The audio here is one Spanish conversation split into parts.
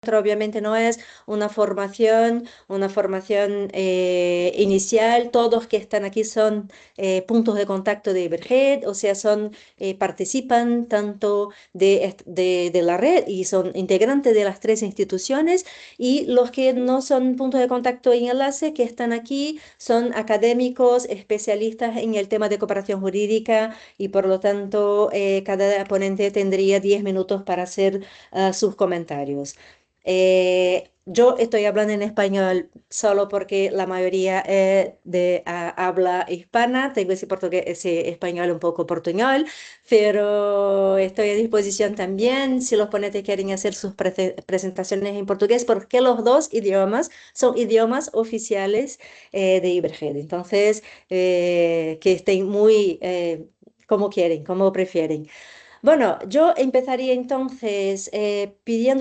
nuestra obviamente no es una formación inicial. Todos que están aquí son puntos de contacto de Iberhed, o sea, participan tanto de la red y son integrantes de las tres instituciones, y los que no son puntos de contacto y enlace que están aquí son académicos, especialistas en el tema de cooperación jurídica, y por lo tanto cada ponente tendría 10 minutos para hacer sus comentarios. Yo estoy hablando en español solo porque la mayoría de habla hispana. Tengo ese portugués, ese español un poco portuñol, pero estoy a disposición también si los ponentes quieren hacer sus presentaciones en portugués, porque los dos idiomas son idiomas oficiales de Iberhed. Entonces, que estén muy como quieren, como prefieren. Bueno, yo empezaría entonces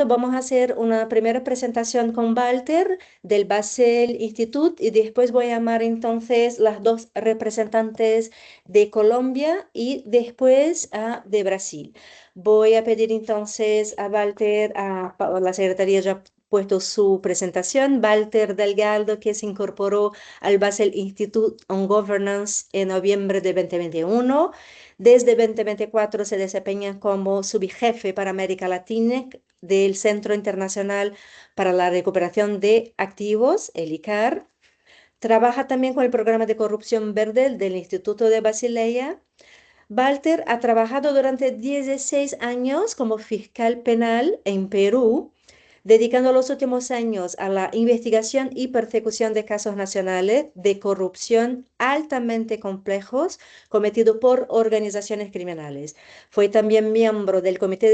vamos a hacer una primera presentación con Walter del Basel Institute, y después voy a llamar entonces las dos representantes de Colombia y después de Brasil. Voy a pedir entonces a Walter, la secretaría ya ha puesto su presentación, Walter Delgado, que se incorporó al Basel Institute on Governance en noviembre de 2021. Desde 2024 se desempeña como subjefe para América Latina del Centro Internacional para la Recuperación de Activos, el ICAR. Trabaja también con el programa de corrupción verde del Instituto de Basilea. Walter ha trabajado durante 16 años como fiscal penal en Perú, dedicando los últimos años a la investigación y persecución de casos nacionales de corrupción altamente complejos cometidos por organizaciones criminales. Fue también miembro del comité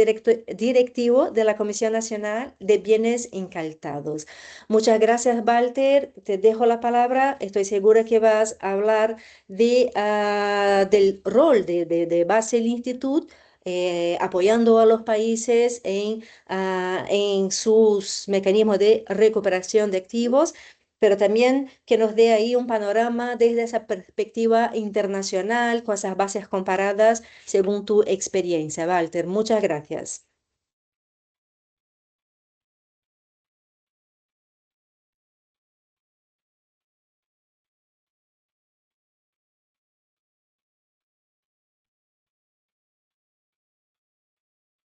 directivo de la Comisión Nacional de Bienes Incautados. Muchas gracias, Walter. Te dejo la palabra. Estoy segura que vas a hablar del rol de Basel Institute, apoyando a los países en sus mecanismos de recuperación de activos, pero también que nos dé ahí un panorama desde esa perspectiva internacional, con esas bases comparadas según tu experiencia, Walter. Muchas gracias.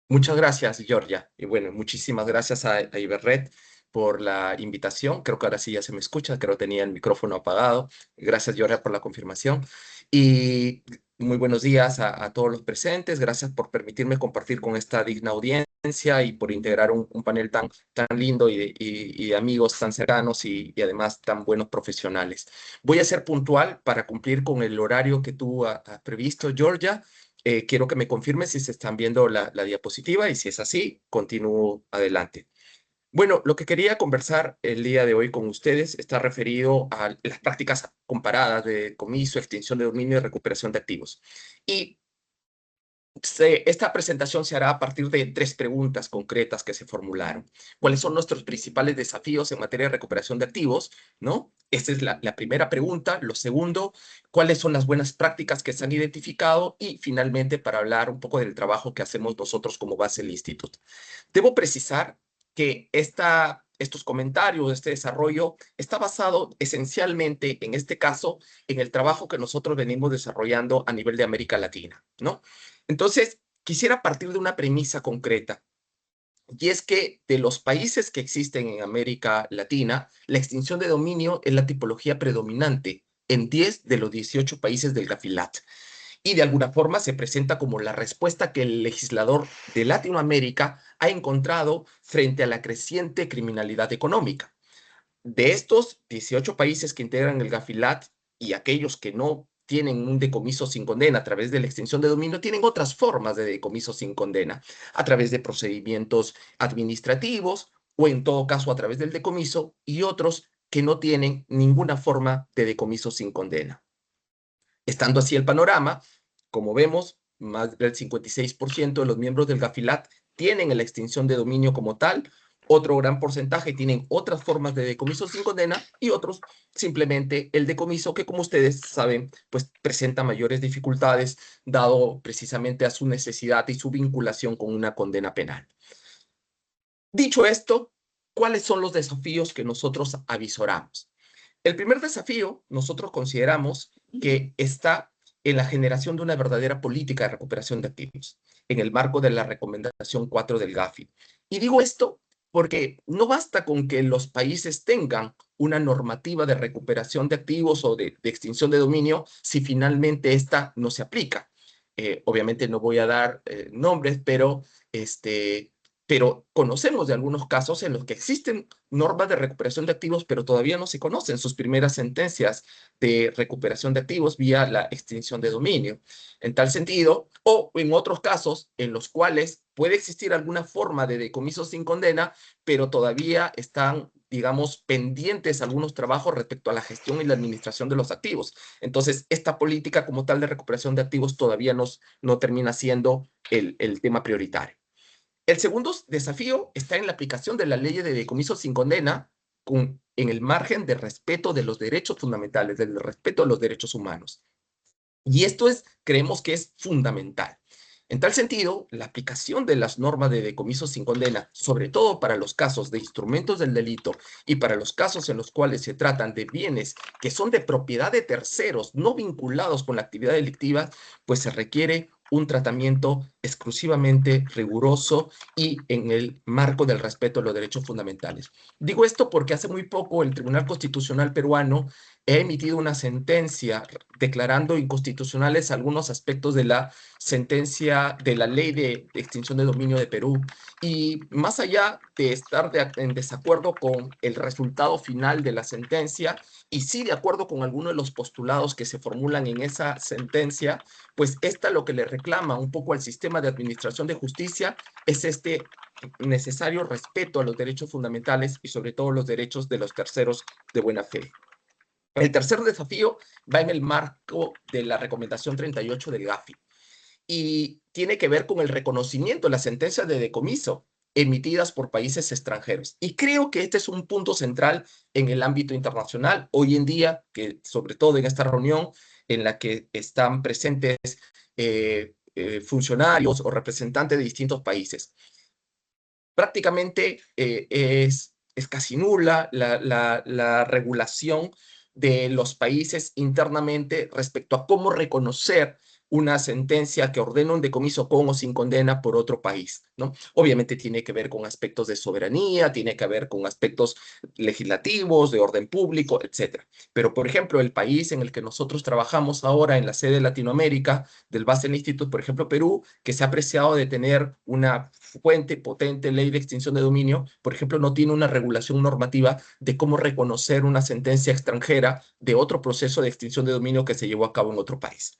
Muchas gracias, Georgia. Y bueno, muchísimas gracias a Iberred por la invitación. Creo que ahora sí ya se me escucha, creo que tenía el micrófono apagado. Gracias, Georgia, por la confirmación. Y muy buenos días a todos los presentes. Gracias por permitirme compartir con esta digna audiencia y por integrar un panel tan lindo y de amigos tan cercanos y además tan buenos profesionales. Voy a ser puntual para cumplir con el horario que tú has previsto, Georgia. Quiero que me confirme si se están viendo la diapositiva, y si es así, continúo adelante. Bueno, lo que quería conversar el día de hoy con ustedes está referido a las prácticas comparadas de decomiso, extinción de dominio y recuperación de activos. Y esta presentación se hará a partir de tres preguntas concretas que se formularon. ¿Cuáles son nuestros principales desafíos en materia de recuperación de activos? ¿No? Esa es la primera pregunta. Lo segundo, ¿cuáles son las buenas prácticas que se han identificado? Y finalmente, para hablar un poco del trabajo que hacemos nosotros como Basel Institute. Debo precisar que estos comentarios, este desarrollo, está basado esencialmente, en este caso, en el trabajo que nosotros venimos desarrollando a nivel de América Latina, ¿no? Entonces, quisiera partir de una premisa concreta, y es que de los países que existen en América Latina, la extinción de dominio es la tipología predominante en 10 de los 18 países del GAFILAT, y de alguna forma se presenta como la respuesta que el legislador de Latinoamérica ha encontrado frente a la creciente criminalidad económica. De estos 18 países que integran el GAFILAT, y aquellos que no tienen un decomiso sin condena a través de la extinción de dominio, tienen otras formas de decomiso sin condena, a través de procedimientos administrativos o en todo caso a través del decomiso, y otros que no tienen ninguna forma de decomiso sin condena. Estando así el panorama, como vemos, más del 56% de los miembros del GAFILAT tienen la extinción de dominio como tal. Otro gran porcentaje tienen otras formas de decomiso sin condena, y otros simplemente el decomiso, que como ustedes saben, pues presenta mayores dificultades dado precisamente a su necesidad y su vinculación con una condena penal. Dicho esto, ¿cuáles son los desafíos que nosotros avisoramos? El primer desafío, nosotros consideramos que está en la generación de una verdadera política de recuperación de activos, en el marco de la recomendación 4 del GAFI. Y digo esto porque no basta con que los países tengan una normativa de recuperación de activos o de extinción de dominio si finalmente esta no se aplica. Obviamente no voy a dar nombres, pero conocemos de algunos casos en los que existen normas de recuperación de activos, pero todavía no se conocen sus primeras sentencias de recuperación de activos vía la extinción de dominio. En tal sentido, o en otros casos en los cuales puede existir alguna forma de decomiso sin condena, pero todavía están, digamos, pendientes algunos trabajos respecto a la gestión y la administración de los activos. Entonces, esta política como tal de recuperación de activos todavía no termina siendo el tema prioritario. El segundo desafío está en la aplicación de la ley de decomiso sin condena en el margen de respeto de los derechos fundamentales, del respeto a los derechos humanos. Y esto creemos que es fundamental. En tal sentido, la aplicación de las normas de decomiso sin condena, sobre todo para los casos de instrumentos del delito y para los casos en los cuales se tratan de bienes que son de propiedad de terceros, no vinculados con la actividad delictiva, pues se requiere un tratamiento exclusivamente riguroso y en el marco del respeto a los derechos fundamentales. Digo esto porque hace muy poco el Tribunal Constitucional peruano ha emitido una sentencia declarando inconstitucionales algunos aspectos de la sentencia de la ley de extinción de dominio de Perú. Y más allá de estar en desacuerdo con el resultado final de la sentencia, y sí de acuerdo con algunos de los postulados que se formulan en esa sentencia, pues esta lo que le reclama un poco al sistema de administración de justicia es este necesario respeto a los derechos fundamentales y sobre todo los derechos de los terceros de buena fe. El tercer desafío va en el marco de la recomendación 38 del GAFI y tiene que ver con el reconocimiento de las sentencias de decomiso emitidas por países extranjeros. Y creo que este es un punto central en el ámbito internacional hoy en día, que sobre todo en esta reunión en la que están presentes funcionarios o representantes de distintos países. Prácticamente es casi nula la regulación de los países internamente respecto a cómo reconocer una sentencia que ordena un decomiso con o sin condena por otro país, ¿no? Obviamente tiene que ver con aspectos de soberanía, tiene que ver con aspectos legislativos, de orden público, etcétera. Pero, por ejemplo, el país en el que nosotros trabajamos ahora en la sede de Latinoamérica del Basel Institute, por ejemplo, Perú, que se ha apreciado de tener una fuente potente ley de extinción de dominio, por ejemplo, no tiene una regulación normativa de cómo reconocer una sentencia extranjera de otro proceso de extinción de dominio que se llevó a cabo en otro país.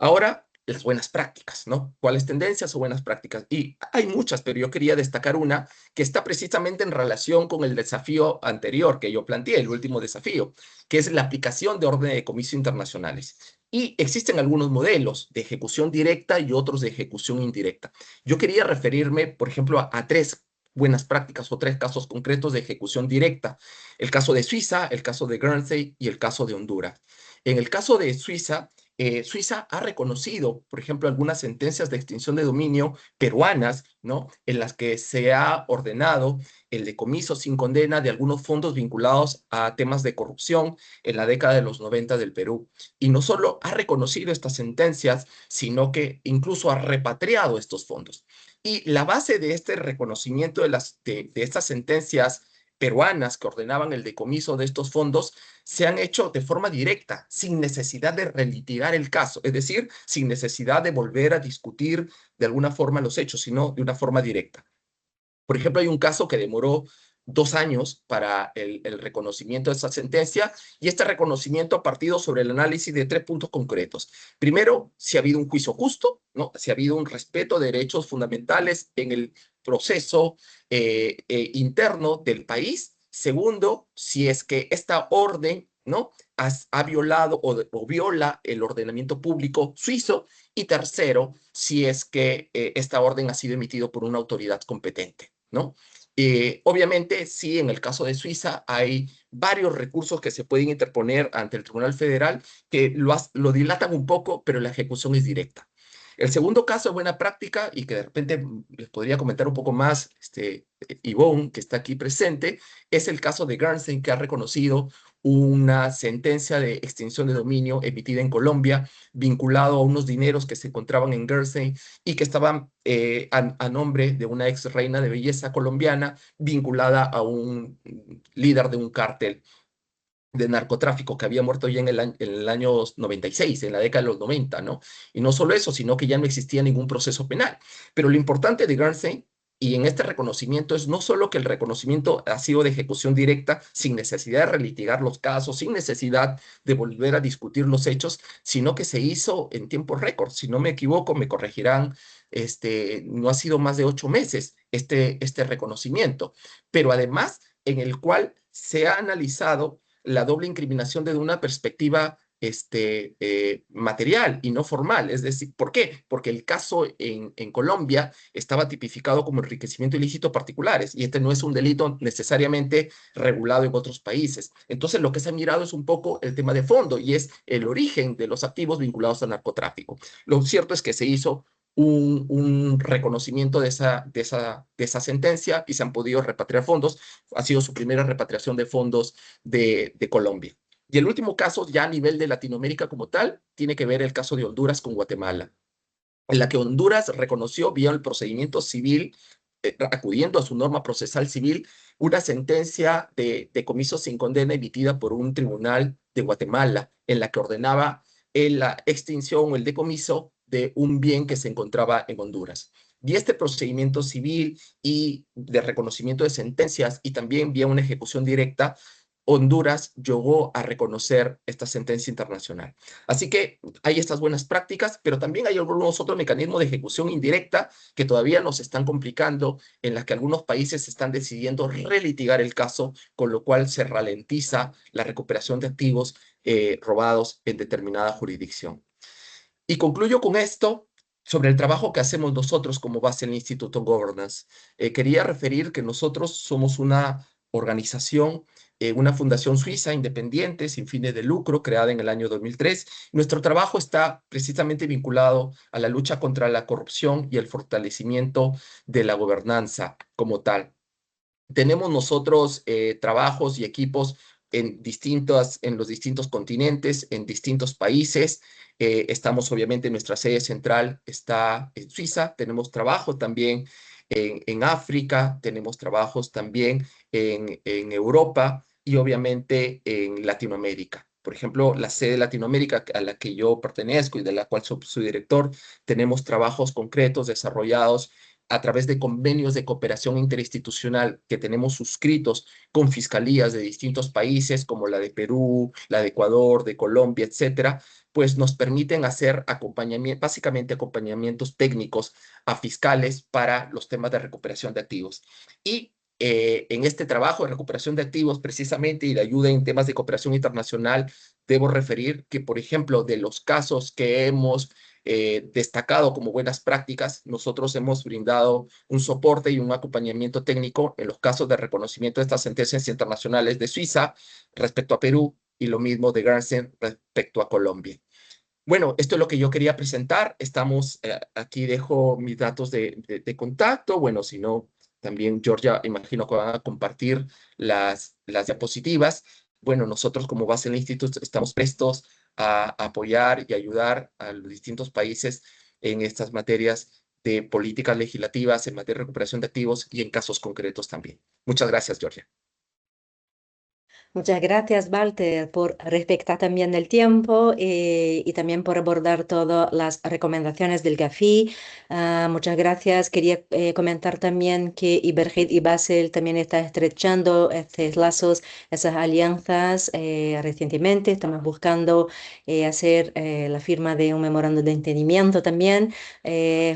Ahora, las buenas prácticas, ¿no? ¿Cuáles tendencias o buenas prácticas? Y hay muchas, pero yo quería destacar una que está precisamente en relación con el desafío anterior que yo planteé, el último desafío, que es la aplicación de órdenes de decomiso internacionales. Y existen algunos modelos de ejecución directa y otros de ejecución indirecta. Yo quería referirme, por ejemplo, a tres buenas prácticas o tres casos concretos de ejecución directa. El caso de Suiza, el caso de Guernsey y el caso de Honduras. En el caso de Suiza, Suiza ha reconocido, por ejemplo, algunas sentencias de extinción de dominio peruanas, ¿no? En las que se ha ordenado el decomiso sin condena de algunos fondos vinculados a temas de corrupción en la década de los 90 del Perú. Y no solo ha reconocido estas sentencias, sino que incluso ha repatriado estos fondos. Y la base de este reconocimiento de estas sentencias peruanas que ordenaban el decomiso de estos fondos se han hecho de forma directa, sin necesidad de relitigar el caso, es decir, sin necesidad de volver a discutir de alguna forma los hechos, sino de una forma directa. Por ejemplo, hay un caso que demoró 2 años para el reconocimiento de esa sentencia y este reconocimiento ha partido sobre el análisis de tres puntos concretos. Primero, si ha habido un juicio justo, ¿no? Si ha habido un respeto de derechos fundamentales en el proceso interno del país. Segundo, si es que esta orden, ¿no? Ha violado o viola el ordenamiento público suizo. Y tercero, si es que esta orden ha sido emitida por una autoridad competente, ¿no? Obviamente, sí, en el caso de Suiza hay varios recursos que se pueden interponer ante el Tribunal Federal que lo dilatan un poco, pero la ejecución es directa. El segundo caso de buena práctica y que de repente les podría comentar un poco más, Yvonne, que está aquí presente, es el caso de Guernsey, que ha reconocido una sentencia de extinción de dominio emitida en Colombia, vinculado a unos dineros que se encontraban en Guernsey y que estaban a nombre de una ex reina de belleza colombiana vinculada a un líder de un cártel de narcotráfico que había muerto ya en el año 96, en la década de los 90, ¿no? Y no solo eso, sino que ya no existía ningún proceso penal. Pero lo importante de Guernsey y en este reconocimiento es no solo que el reconocimiento ha sido de ejecución directa, sin necesidad de relitigar los casos, sin necesidad de volver a discutir los hechos, sino que se hizo en tiempo récord. Si no me equivoco, me corregirán, no ha sido más de 8 meses este reconocimiento, pero además en el cual se ha analizado la doble incriminación desde una perspectiva material y no formal. Es decir, ¿por qué? Porque el caso en Colombia estaba tipificado como enriquecimiento ilícito particulares y este no es un delito necesariamente regulado en otros países. Entonces, lo que se ha mirado es un poco el tema de fondo y es el origen de los activos vinculados al narcotráfico. Lo cierto es que se hizo un reconocimiento de esa sentencia y se han podido repatriar fondos. Ha sido su primera repatriación de fondos de Colombia. Y el último caso, ya a nivel de Latinoamérica como tal, tiene que ver el caso de Honduras con Guatemala, en la que Honduras reconoció vía el procedimiento civil, acudiendo a su norma procesal civil, una sentencia de decomiso sin condena emitida por un tribunal de Guatemala, en la que ordenaba la extinción o el decomiso de un bien que se encontraba en Honduras. Y este procedimiento civil y de reconocimiento de sentencias y también vía una ejecución directa, Honduras llegó a reconocer esta sentencia internacional. Así que hay estas buenas prácticas, pero también hay algunos otros mecanismos de ejecución indirecta que todavía nos están complicando, en las que algunos países están decidiendo relitigar el caso, con lo cual se ralentiza la recuperación de activos robados en determinada jurisdicción. Y concluyo con esto sobre el trabajo que hacemos nosotros como base en el Institute of Governance. Quería referir que nosotros somos una organización, una fundación suiza independiente, sin fines de lucro, creada en el año 2003. Nuestro trabajo está precisamente vinculado a la lucha contra la corrupción y el fortalecimiento de la gobernanza como tal. Tenemos nosotros trabajos y equipos en los distintos continentes, en distintos países. Estamos obviamente, nuestra sede central está en Suiza. Tenemos trabajo también en África, tenemos trabajos también en Europa y obviamente en Latinoamérica. Por ejemplo, la sede de Latinoamérica a la que yo pertenezco y de la cual soy director, tenemos trabajos concretos desarrollados a través de convenios de cooperación interinstitucional que tenemos suscritos con fiscalías de distintos países, como la de Perú, la de Ecuador, de Colombia, etcétera, pues nos permiten hacer acompañamiento, básicamente acompañamientos técnicos a fiscales para los temas de recuperación de activos. Y en este trabajo de recuperación de activos, precisamente, y de ayuda en temas de cooperación internacional, debo referir que, por ejemplo, de los casos que hemos destacado como buenas prácticas, nosotros hemos brindado un soporte y un acompañamiento técnico en los casos de reconocimiento de estas sentencias internacionales de Suiza respecto a Perú y lo mismo de Guernsey respecto a Colombia. Bueno, esto es lo que yo quería presentar. Estamos, aquí dejo mis datos de contacto. Bueno, si no, también Georgia, imagino que van a compartir las diapositivas. Bueno, nosotros como base en el instituto estamos prestos a apoyar y ayudar a los distintos países en estas materias de políticas legislativas, en materia de recuperación de activos y en casos concretos también. Muchas gracias, Georgia. Muchas gracias, Walter, por respetar también el tiempo y también por abordar todas las recomendaciones del GAFI. Muchas gracias. Quería comentar también que Iberhit y Basel también están estrechando estos lazos, esas alianzas recientemente. Estamos buscando hacer la firma de un memorándum de entendimiento también,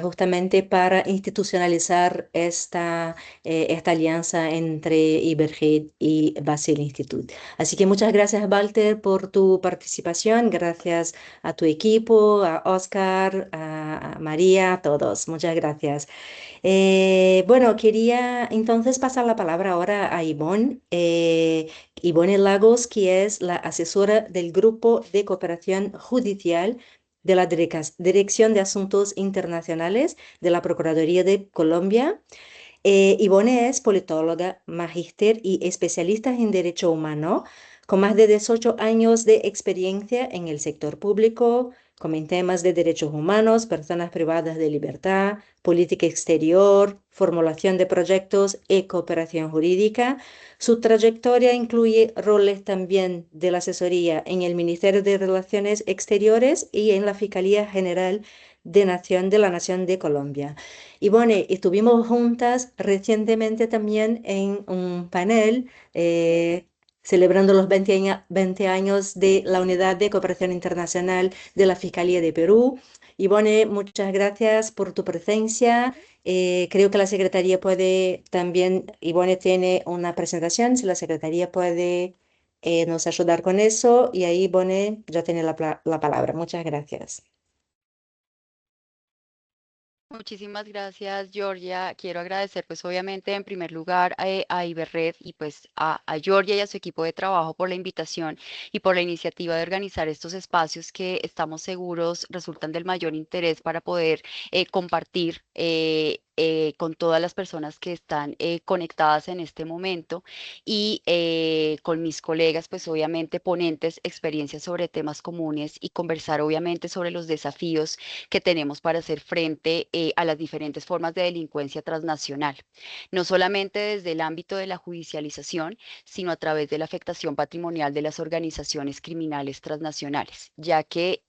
justamente para institucionalizar esta alianza entre Iberhit y Basel Institute. Así que muchas gracias, Walter, por tu participación. Gracias a tu equipo, a Oscar, a María, a todos. Muchas gracias. Bueno, quería entonces pasar la palabra ahora a Ivonne. Ivonne Lagos, que es la asesora del Grupo de Cooperación Judicial de la Dirección de Asuntos Internacionales de la Procuraduría de Colombia. Ivonne es politóloga, magíster y especialista en Derecho Humano, con más de 18 años de experiencia en el sector público, como en temas de derechos humanos, personas privadas de libertad, política exterior, formulación de proyectos y cooperación jurídica. Su trayectoria incluye roles también de la asesoría en el Ministerio de Relaciones Exteriores y en la Fiscalía General de la Nación de Colombia. Y bueno, estuvimos juntas recientemente también en un panel celebrando los 20 años de la Unidad de Cooperación Internacional de la Fiscalía de Perú. Ivone, muchas gracias por tu presencia. Creo que la Secretaría puede también, Ivone tiene una presentación, si la Secretaría puede nos ayudar con eso. Y ahí, Ivone, ya tiene la palabra. Muchas gracias. Muchísimas gracias, Georgia. Quiero agradecer, pues obviamente, en primer lugar a Iberred y pues a Georgia y a su equipo de trabajo por la invitación y por la iniciativa de organizar estos espacios que estamos seguros resultan del mayor interés para poder compartir con todas las personas que están conectadas en este momento y con mis colegas, pues obviamente ponentes, experiencias sobre temas comunes y conversar obviamente sobre los desafíos que tenemos para hacer frente a las diferentes formas de delincuencia transnacional, no solamente desde el ámbito de la judicialización, sino a través de la afectación patrimonial de las organizaciones criminales transnacionales, ya que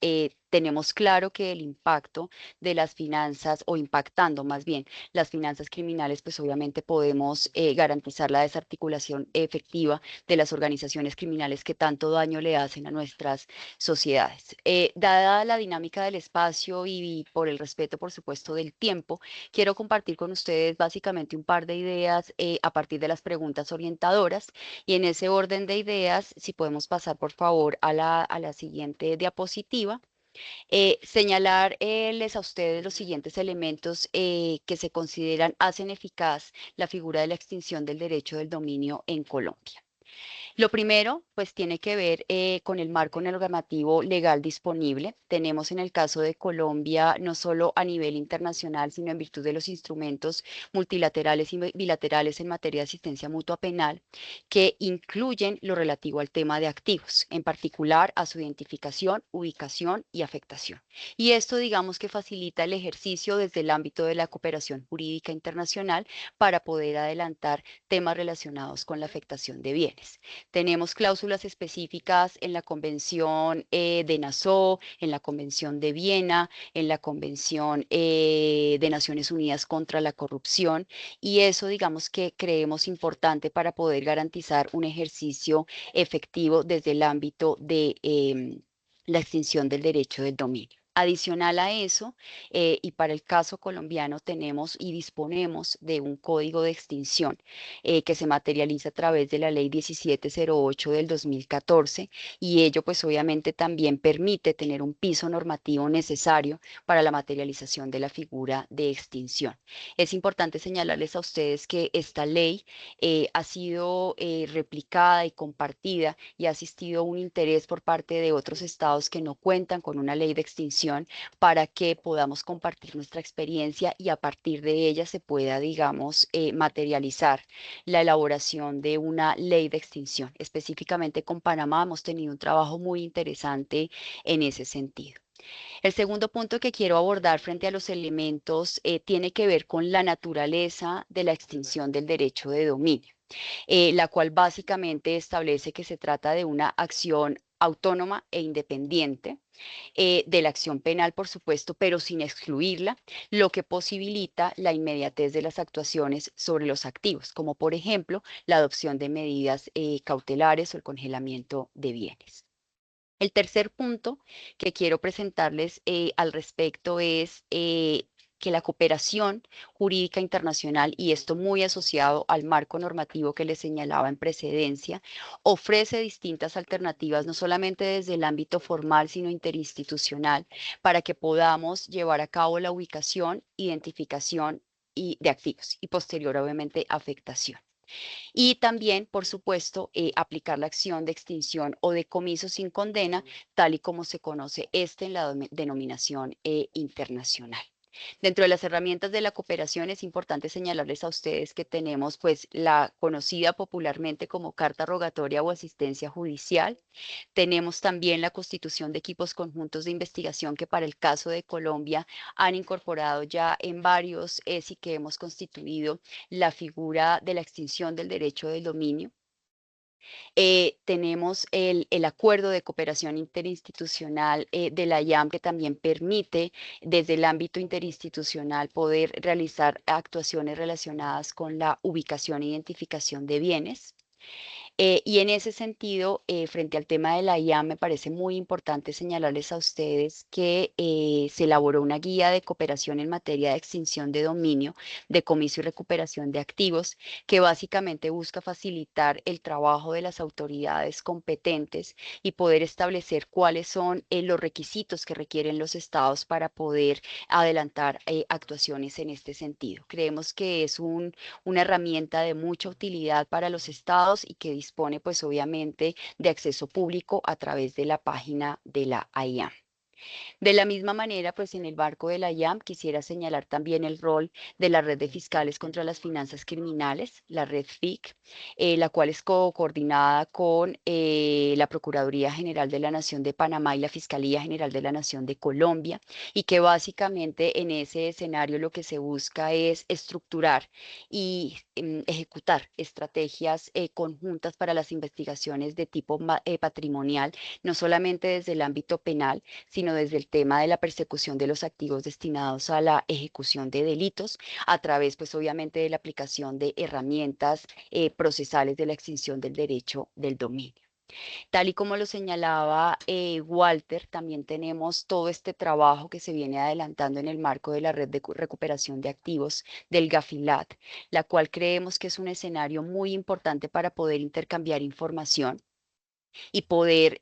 tenemos claro que el impacto de las finanzas, o impactando más bien las finanzas criminales, pues obviamente podemos garantizar la desarticulación efectiva de las organizaciones criminales que tanto daño le hacen a nuestras sociedades. Dada la dinámica del espacio y por el respeto, por supuesto, del tiempo, quiero compartir con ustedes básicamente un par de ideas a partir de las preguntas orientadoras y en ese orden de ideas, si podemos pasar por favor a la siguiente diapositiva. Señalarles a ustedes los siguientes elementos que se consideran hacen eficaz la figura de la extinción del derecho del dominio en Colombia. Lo primero, pues tiene que ver con el marco normativo legal disponible. Tenemos en el caso de Colombia, no solo a nivel internacional, sino en virtud de los instrumentos multilaterales y bilaterales en materia de asistencia mutua penal, que incluyen lo relativo al tema de activos, en particular a su identificación, ubicación y afectación. Y esto, digamos que facilita el ejercicio desde el ámbito de la cooperación jurídica internacional para poder adelantar temas relacionados con la afectación de bienes. Tenemos cláusulas específicas en la Convención de Nassau, en la Convención de Viena, en la Convención de Naciones Unidas contra la Corrupción, y eso digamos que creemos importante para poder garantizar un ejercicio efectivo desde el ámbito de la extinción del derecho del dominio. Adicional a eso, y para el caso colombiano tenemos y disponemos de un código de extinción que se materializa a través de la ley 1708 del 2014 y ello pues obviamente también permite tener un piso normativo necesario para la materialización de la figura de extinción. Es importante señalarles a ustedes que esta ley ha sido replicada y compartida y ha asistido un interés por parte de otros estados que no cuentan con una ley de extinción para que podamos compartir nuestra experiencia y a partir de ella se pueda, digamos, materializar la elaboración de una ley de extinción. Específicamente con Panamá hemos tenido un trabajo muy interesante en ese sentido. El segundo punto que quiero abordar frente a los elementos tiene que ver con la naturaleza de la extinción del derecho de dominio, la cual básicamente establece que se trata de una acción autónoma e independiente de la acción penal, por supuesto, pero sin excluirla, lo que posibilita la inmediatez de las actuaciones sobre los activos, como por ejemplo la adopción de medidas cautelares o el congelamiento de bienes. El tercer punto que quiero presentarles al respecto es que la cooperación jurídica internacional, y esto muy asociado al marco normativo que les señalaba en precedencia, ofrece distintas alternativas, no solamente desde el ámbito formal, sino interinstitucional, para que podamos llevar a cabo la ubicación, identificación de activos y posterior, obviamente, afectación. Y también, por supuesto, aplicar la acción de extinción o decomiso sin condena, tal y como se conoce en la denominación internacional. Dentro de las herramientas de la cooperación es importante señalarles a ustedes que tenemos pues la conocida popularmente como carta rogatoria o asistencia judicial. Tenemos también la constitución de equipos conjuntos de investigación que para el caso de Colombia han incorporado ya en varios ESI que hemos constituido la figura de la extinción del derecho del dominio. Tenemos el acuerdo de cooperación interinstitucional de la IAM que también permite desde el ámbito interinstitucional poder realizar actuaciones relacionadas con la ubicación e identificación de bienes. Y en ese sentido, frente al tema de la IAM, me parece muy importante señalarles a ustedes que se elaboró una guía de cooperación en materia de extinción de dominio, decomiso y recuperación de activos, que básicamente busca facilitar el trabajo de las autoridades competentes y poder establecer cuáles son los requisitos que requieren los estados para poder adelantar actuaciones en este sentido. Creemos que es una herramienta de mucha utilidad para los estados y que dispone pues obviamente de acceso público a través de la página de la IAM. De la misma manera, pues en el marco de la IAM quisiera señalar también el rol de la Red de Fiscales contra las Finanzas Criminales, la Red FIC, la cual es coordinada con la Procuraduría General de la Nación de Panamá y la Fiscalía General de la Nación de Colombia, y que básicamente en ese escenario lo que se busca es estructurar y ejecutar estrategias conjuntas para las investigaciones de tipo patrimonial, no solamente desde el ámbito penal, sino desde el tema de la persecución de los activos destinados a la ejecución de delitos, a través, pues obviamente, de la aplicación de herramientas procesales de la extinción del derecho del dominio. Tal y como lo señalaba Walter, también tenemos todo este trabajo que se viene adelantando en el marco de la red de recuperación de activos del GAFILAT, la cual creemos que es un escenario muy importante para poder intercambiar información y poder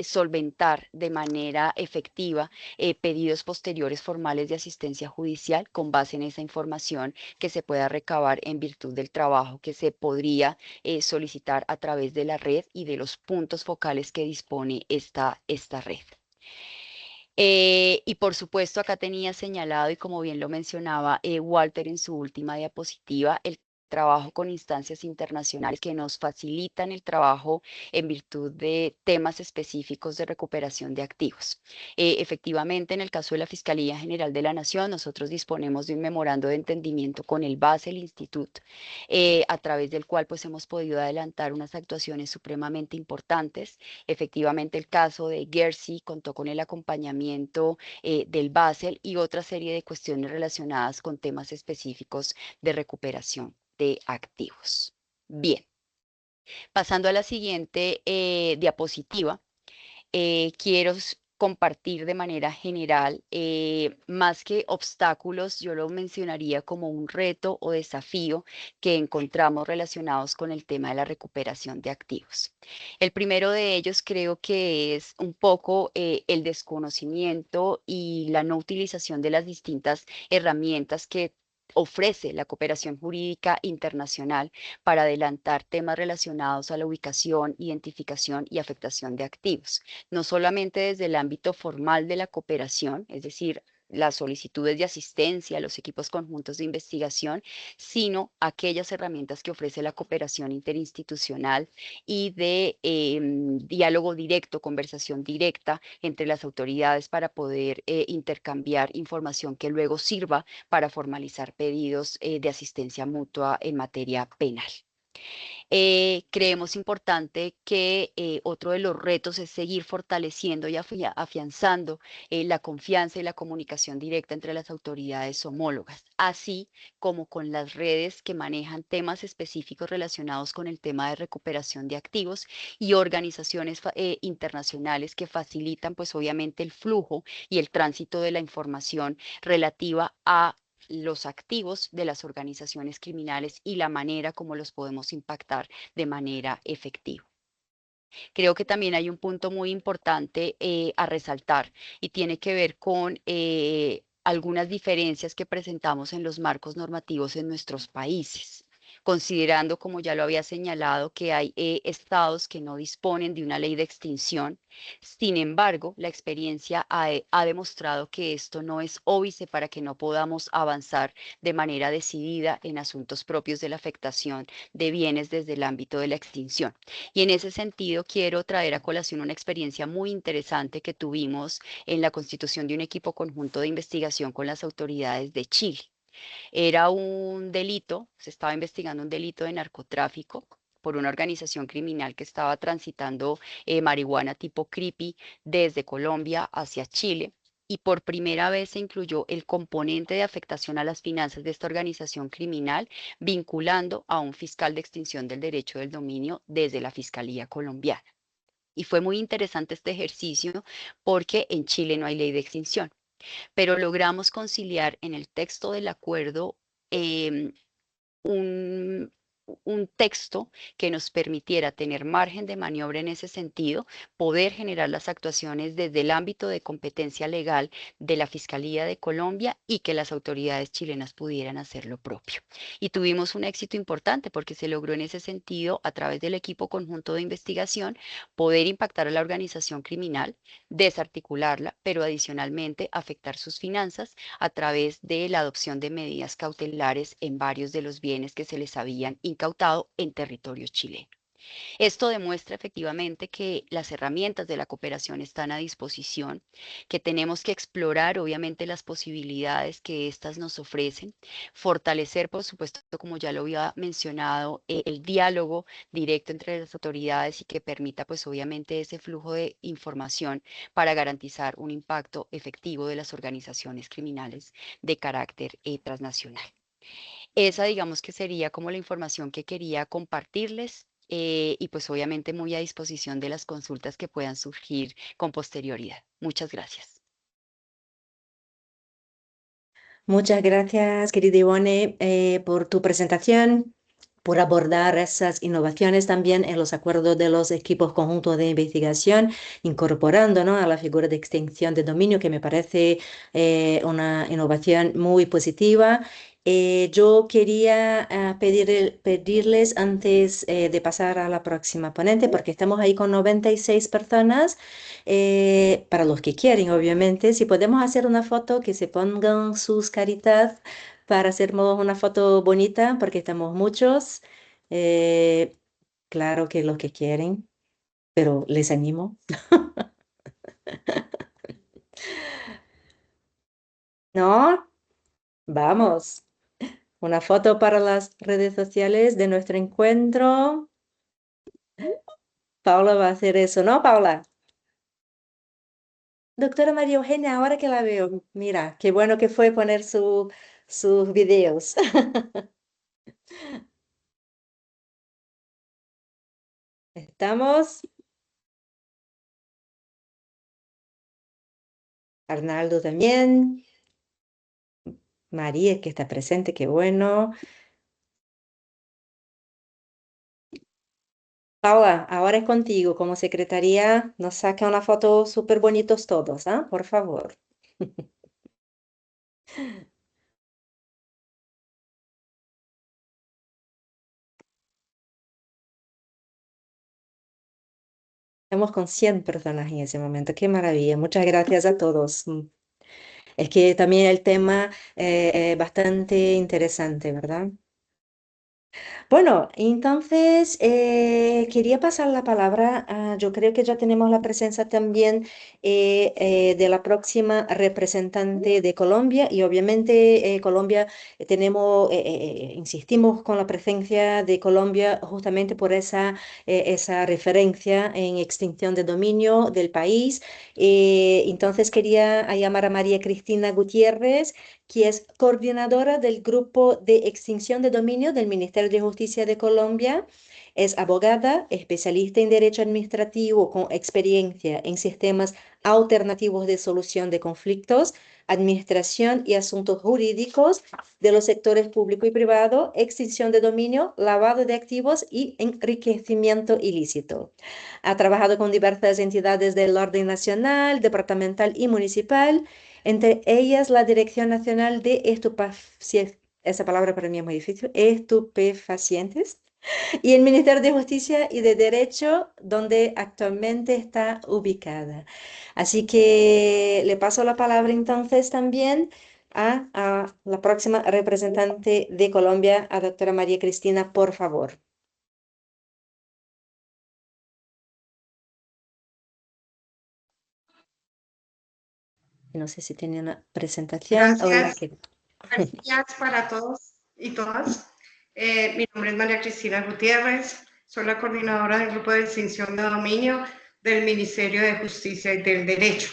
solventar de manera efectiva pedidos posteriores formales de asistencia judicial con base en esa información que se pueda recabar en virtud del trabajo que se podría solicitar a través de la red y de los puntos focales que dispone esta red. Y por supuesto, acá tenía señalado, y como bien lo mencionaba Walter en su última diapositiva, el trabajo con instancias internacionales que nos facilitan el trabajo en virtud de temas específicos de recuperación de activos. Efectivamente, en el caso de la Fiscalía General de la Nación, nosotros disponemos de un memorando de entendimiento con el Basel Institute, a través del cual pues hemos podido adelantar unas actuaciones supremamente importantes. Efectivamente, el caso de Guernsey contó con el acompañamiento del Basel y otra serie de cuestiones relacionadas con temas específicos de recuperación de activos. Bien, pasando a la siguiente diapositiva, quiero compartir de manera general, más que obstáculos, yo lo mencionaría como un reto o desafío que encontramos relacionados con el tema de la recuperación de activos. El primero de ellos creo que es un poco el desconocimiento y la no utilización de las distintas herramientas que ofrece la cooperación jurídica internacional para adelantar temas relacionados a la ubicación, identificación y afectación de activos, no solamente desde el ámbito formal de la cooperación, es decir, las solicitudes de asistencia, los equipos conjuntos de investigación, sino aquellas herramientas que ofrece la cooperación interinstitucional y de diálogo directo, conversación directa entre las autoridades para poder intercambiar información que luego sirva para formalizar pedidos de asistencia mutua en materia penal. Creemos importante que otro de los retos es seguir fortaleciendo y afianzando la confianza y la comunicación directa entre las autoridades homólogas, así como con las redes que manejan temas específicos relacionados con el tema de recuperación de activos y organizaciones internacionales que facilitan pues obviamente el flujo y el tránsito de la información relativa a los activos de las organizaciones criminales y la manera como los podemos impactar de manera efectiva. Creo que también hay un punto muy importante a resaltar y tiene que ver con algunas diferencias que presentamos en los marcos normativos en nuestros países. considerando, como ya lo había señalado, que hay estados que no disponen de una ley de extinción. Sin embargo, la experiencia ha demostrado que esto no es óbice para que no podamos avanzar de manera decidida en asuntos propios de la afectación de bienes desde el ámbito de la extinción. Y en ese sentido, quiero traer a colación una experiencia muy interesante que tuvimos en la constitución de un equipo conjunto de investigación con las autoridades de Chile. Era un delito, se estaba investigando un delito de narcotráfico por una organización criminal que estaba transitando marihuana tipo creepy desde Colombia hacia Chile. Y por primera vez se incluyó el componente de afectación a las finanzas de esta organización criminal, vinculando a un fiscal de extinción del derecho del dominio desde la Fiscalía colombiana. Y fue muy interesante este ejercicio porque en Chile no hay ley de extinción, pero logramos conciliar en el texto del acuerdo em, un, un texto que nos permitiera tener margen de maniobra en ese sentido, poder generar las actuaciones desde el ámbito de competencia legal de la Fiscalía de Colombia y que las autoridades chilenas pudieran hacer lo propio. Y tuvimos un éxito importante porque se logró en ese sentido, a través del equipo conjunto de investigación, poder impactar a la organización criminal, desarticularla, pero adicionalmente afectar sus finanzas a través de la adopción de medidas cautelares en varios de los bienes que se les habían incautado en territorio chileno. Esto demuestra efectivamente que las herramientas de la cooperación están a disposición, que tenemos que explorar obviamente las posibilidades que éstas nos ofrecen, fortalecer, por supuesto, como ya lo había mencionado, el diálogo directo entre las autoridades y que permita pues obviamente ese flujo de información para garantizar un impacto efectivo de las organizaciones criminales de carácter transnacional. Esa digamos que sería como la información que quería compartirles y pues obviamente muy a disposición de las consultas que puedan surgir con posterioridad. Muchas gracias. Muchas gracias, querida Ivone, por tu presentación, por abordar esas innovaciones también en los acuerdos de los equipos conjuntos de investigación, incorporando, ¿no?, a la figura de extinción de dominio, que me parece una innovación muy positiva. Yo quería pedirles antes de pasar a la próxima ponente, porque estamos ahí con 96 personas, para los que quieren, obviamente, si podemos hacer una foto, que se pongan sus caritas para hacernos una foto bonita, porque estamos muchos. Eh, claro que los que quieren, pero les animo. ¿No? Vamos. Una foto para las redes sociales de nuestro encuentro. Paula va a hacer eso, ¿no, Paula? Doctora María Eugenia, ahora que la veo, mira, qué bueno que fue poner sus videos. Estamos. Arnaldo también. María, que está presente, qué bueno. Paula, ahora es contigo. Como secretaría, nos saca una foto súper bonitos todos, ¿ah? Por favor. Estamos con 100 personas en ese momento. Qué maravilla. Muchas gracias a todos. Es que también el tema es bastante interesante, ¿verdad? Bueno, entonces quería pasar la palabra. Yo creo que ya tenemos la presencia también de la próxima representante de Colombia y obviamente Colombia insistimos con la presencia de Colombia justamente por esa referencia en extinción de dominio del país. Entonces quería llamar a María Cristina Gutiérrez, que es coordinadora del Grupo de Extinción de Dominio del Ministerio de Justicia de Colombia. Es abogada, especialista en Derecho Administrativo con experiencia en sistemas alternativos de solución de conflictos, administración y asuntos jurídicos de los sectores público y privado, extinción de dominio, lavado de activos y enriquecimiento ilícito. Ha trabajado con diversas entidades del orden nacional, departamental y municipal, entre ellas la Dirección Nacional de esa palabra para mí es muy difícil, estupefacientes, y el Ministerio de Justicia y de Derecho, donde actualmente está ubicada. Así que le paso la palabra entonces también a la próxima representante de Colombia, a doctora María Cristina, por favor. No sé si tiene una presentación o la Gracias. que... Buenos días para todos y todas. Mi nombre es María Cristina Gutiérrez, soy la coordinadora del Grupo de Extinción de Dominio del Ministerio de Justicia y del Derecho.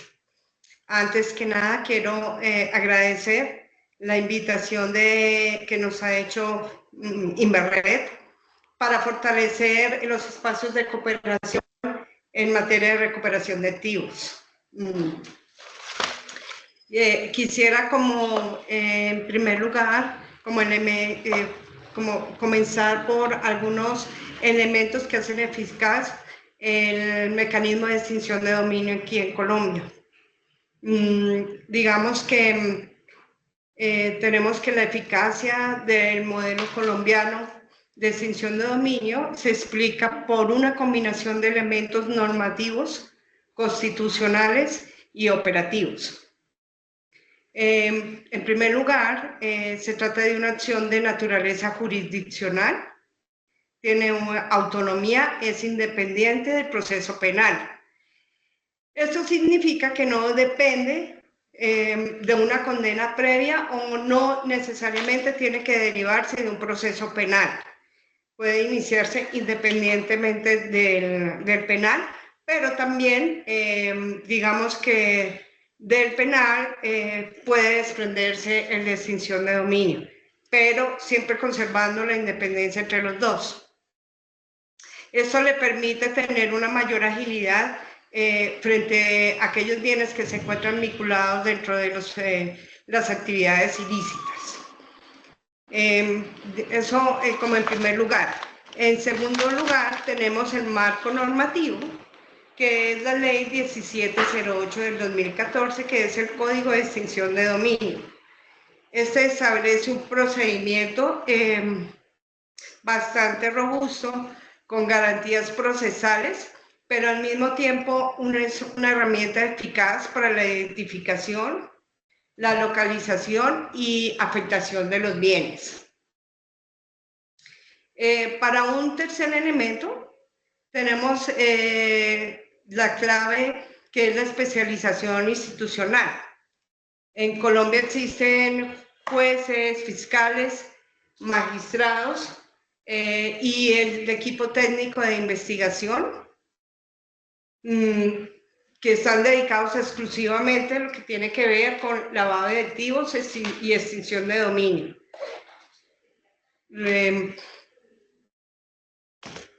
Antes que nada, quiero agradecer la invitación que nos ha hecho Inverred para fortalecer los espacios de cooperación en materia de recuperación de activos. Quisiera en primer lugar, como comenzar por algunos elementos que hacen eficaz el mecanismo de extinción de dominio aquí en Colombia. Digamos que tenemos que la eficacia del modelo colombiano de extinción de dominio se explica por una combinación de elementos normativos, constitucionales y operativos. En primer lugar, se trata de una acción de naturaleza jurisdiccional, tiene una autonomía, es independiente del proceso penal. Esto significa que no depende de una condena previa o no necesariamente tiene que derivarse de un proceso penal. Puede iniciarse independientemente del penal, pero también digamos que del penal puede desprenderse el de extinción de dominio, pero siempre conservando la independencia entre los dos. Esto le permite tener una mayor agilidad frente a aquellos bienes que se encuentran vinculados dentro de las actividades ilícitas. Eso como en primer lugar. En segundo lugar, tenemos el marco normativo, que es la ley 1708 del 2014, que es el Código de Extinción de Dominio. Este establece un procedimiento bastante robusto, con garantías procesales, pero al mismo tiempo es una herramienta eficaz para la identificación, la localización y afectación de los bienes. Para un tercer elemento, tenemos la clave, que es la especialización institucional. En Colombia existen jueces, fiscales, magistrados y el equipo técnico de investigación que están dedicados exclusivamente a lo que tiene que ver con lavado de activos y extinción de dominio.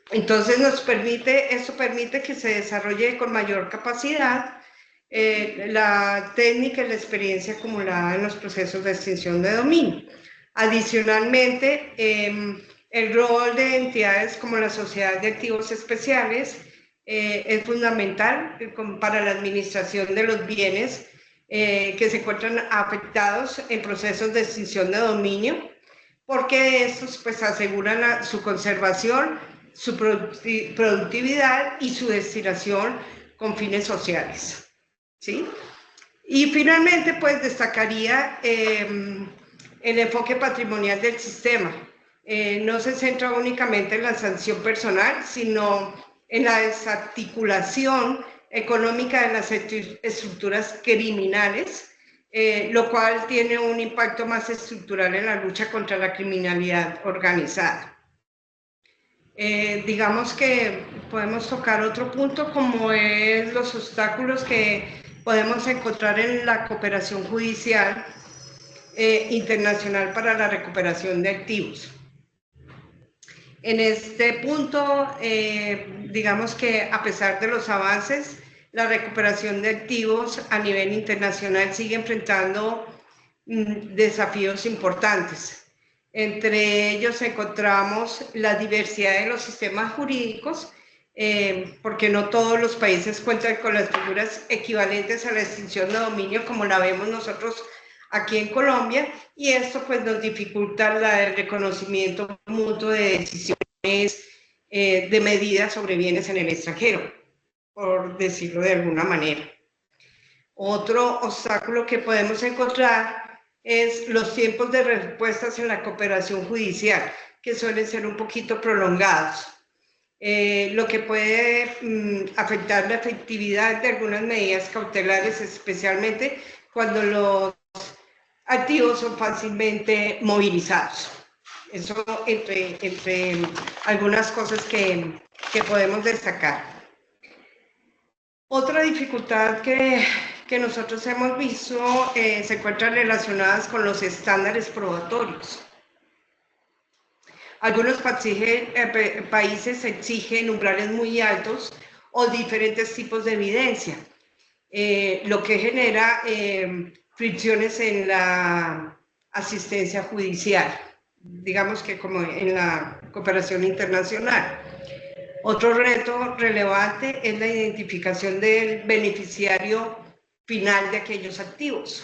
Entonces esto permite que se desarrolle con mayor capacidad la técnica y la experiencia acumulada en los procesos de extinción de dominio. Adicionalmente, el rol de entidades como la Sociedad de Activos Especiales es fundamental para la administración de los bienes que se encuentran afectados en procesos de extinción de dominio, porque estos pues aseguran su conservación, su productividad y su destinación con fines sociales, ¿sí? Y finalmente, pues destacaría el enfoque patrimonial del sistema. No se centra únicamente en la sanción personal, sino en la desarticulación económica de las estructuras criminales, lo cual tiene un impacto más estructural en la lucha contra la criminalidad organizada. Digamos que podemos tocar otro punto, como es los obstáculos que podemos encontrar en la cooperación judicial internacional para la recuperación de activos. En este punto, digamos que a pesar de los avances, la recuperación de activos a nivel internacional sigue enfrentando desafíos importantes. Entre ellos encontramos la diversidad de los sistemas jurídicos, porque no todos los países cuentan con las figuras equivalentes a la extinción de dominio como la vemos nosotros aquí en Colombia, y esto pues nos dificulta el reconocimiento mutuo de decisiones de medidas sobre bienes en el extranjero, por decirlo de alguna manera. Otro obstáculo que podemos encontrar es los tiempos de respuestas en la cooperación judicial, que suelen ser un poquito prolongados, lo que puede afectar la efectividad de algunas medidas cautelares, especialmente cuando los activos son fácilmente movilizados. Eso entre algunas cosas que podemos destacar. Otra dificultad que nosotros hemos visto se encuentra relacionadas con los estándares probatorios. Algunos países exigen umbrales muy altos o diferentes tipos de evidencia, lo que genera fricciones en la asistencia judicial, digamos que como en la cooperación internacional. Otro reto relevante es la identificación del beneficiario final de aquellos activos,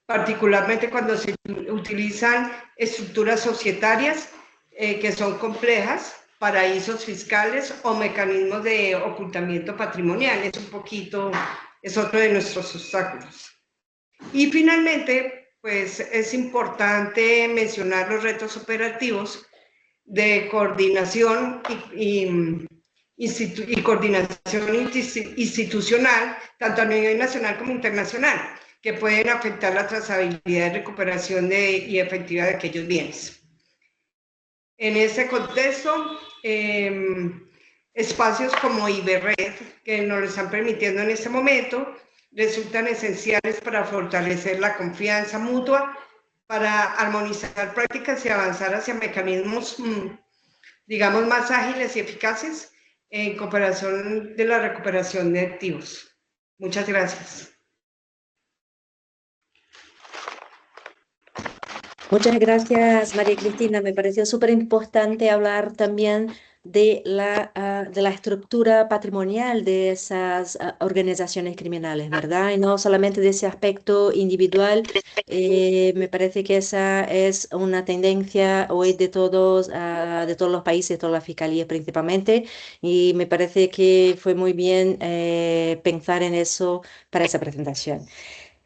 particularmente cuando se utilizan estructuras societarias que son complejas, paraísos fiscales o mecanismos de ocultamiento patrimonial. Es otro de nuestros obstáculos. Y finalmente, pues es importante mencionar los retos operativos de coordinación y coordinación institucional, tanto a nivel nacional como internacional, que pueden afectar la trazabilidad y recuperación y efectividad de aquellos bienes. En ese contexto, espacios como Iberred, que nos lo están permitiendo en este momento, resultan esenciales para fortalecer la confianza mutua, para armonizar prácticas y avanzar hacia mecanismos, digamos, más ágiles y eficaces en cooperación de la recuperación de activos. Muchas gracias. Muchas gracias, María Cristina. Me pareció súper importante hablar también de la estructura patrimonial de esas organizaciones criminales, ¿verdad? Y no solamente de ese aspecto individual. Me parece que esa es una tendencia hoy de todos los países, de todas las fiscalías principalmente, y me parece que fue muy bien pensar en eso para esa presentación.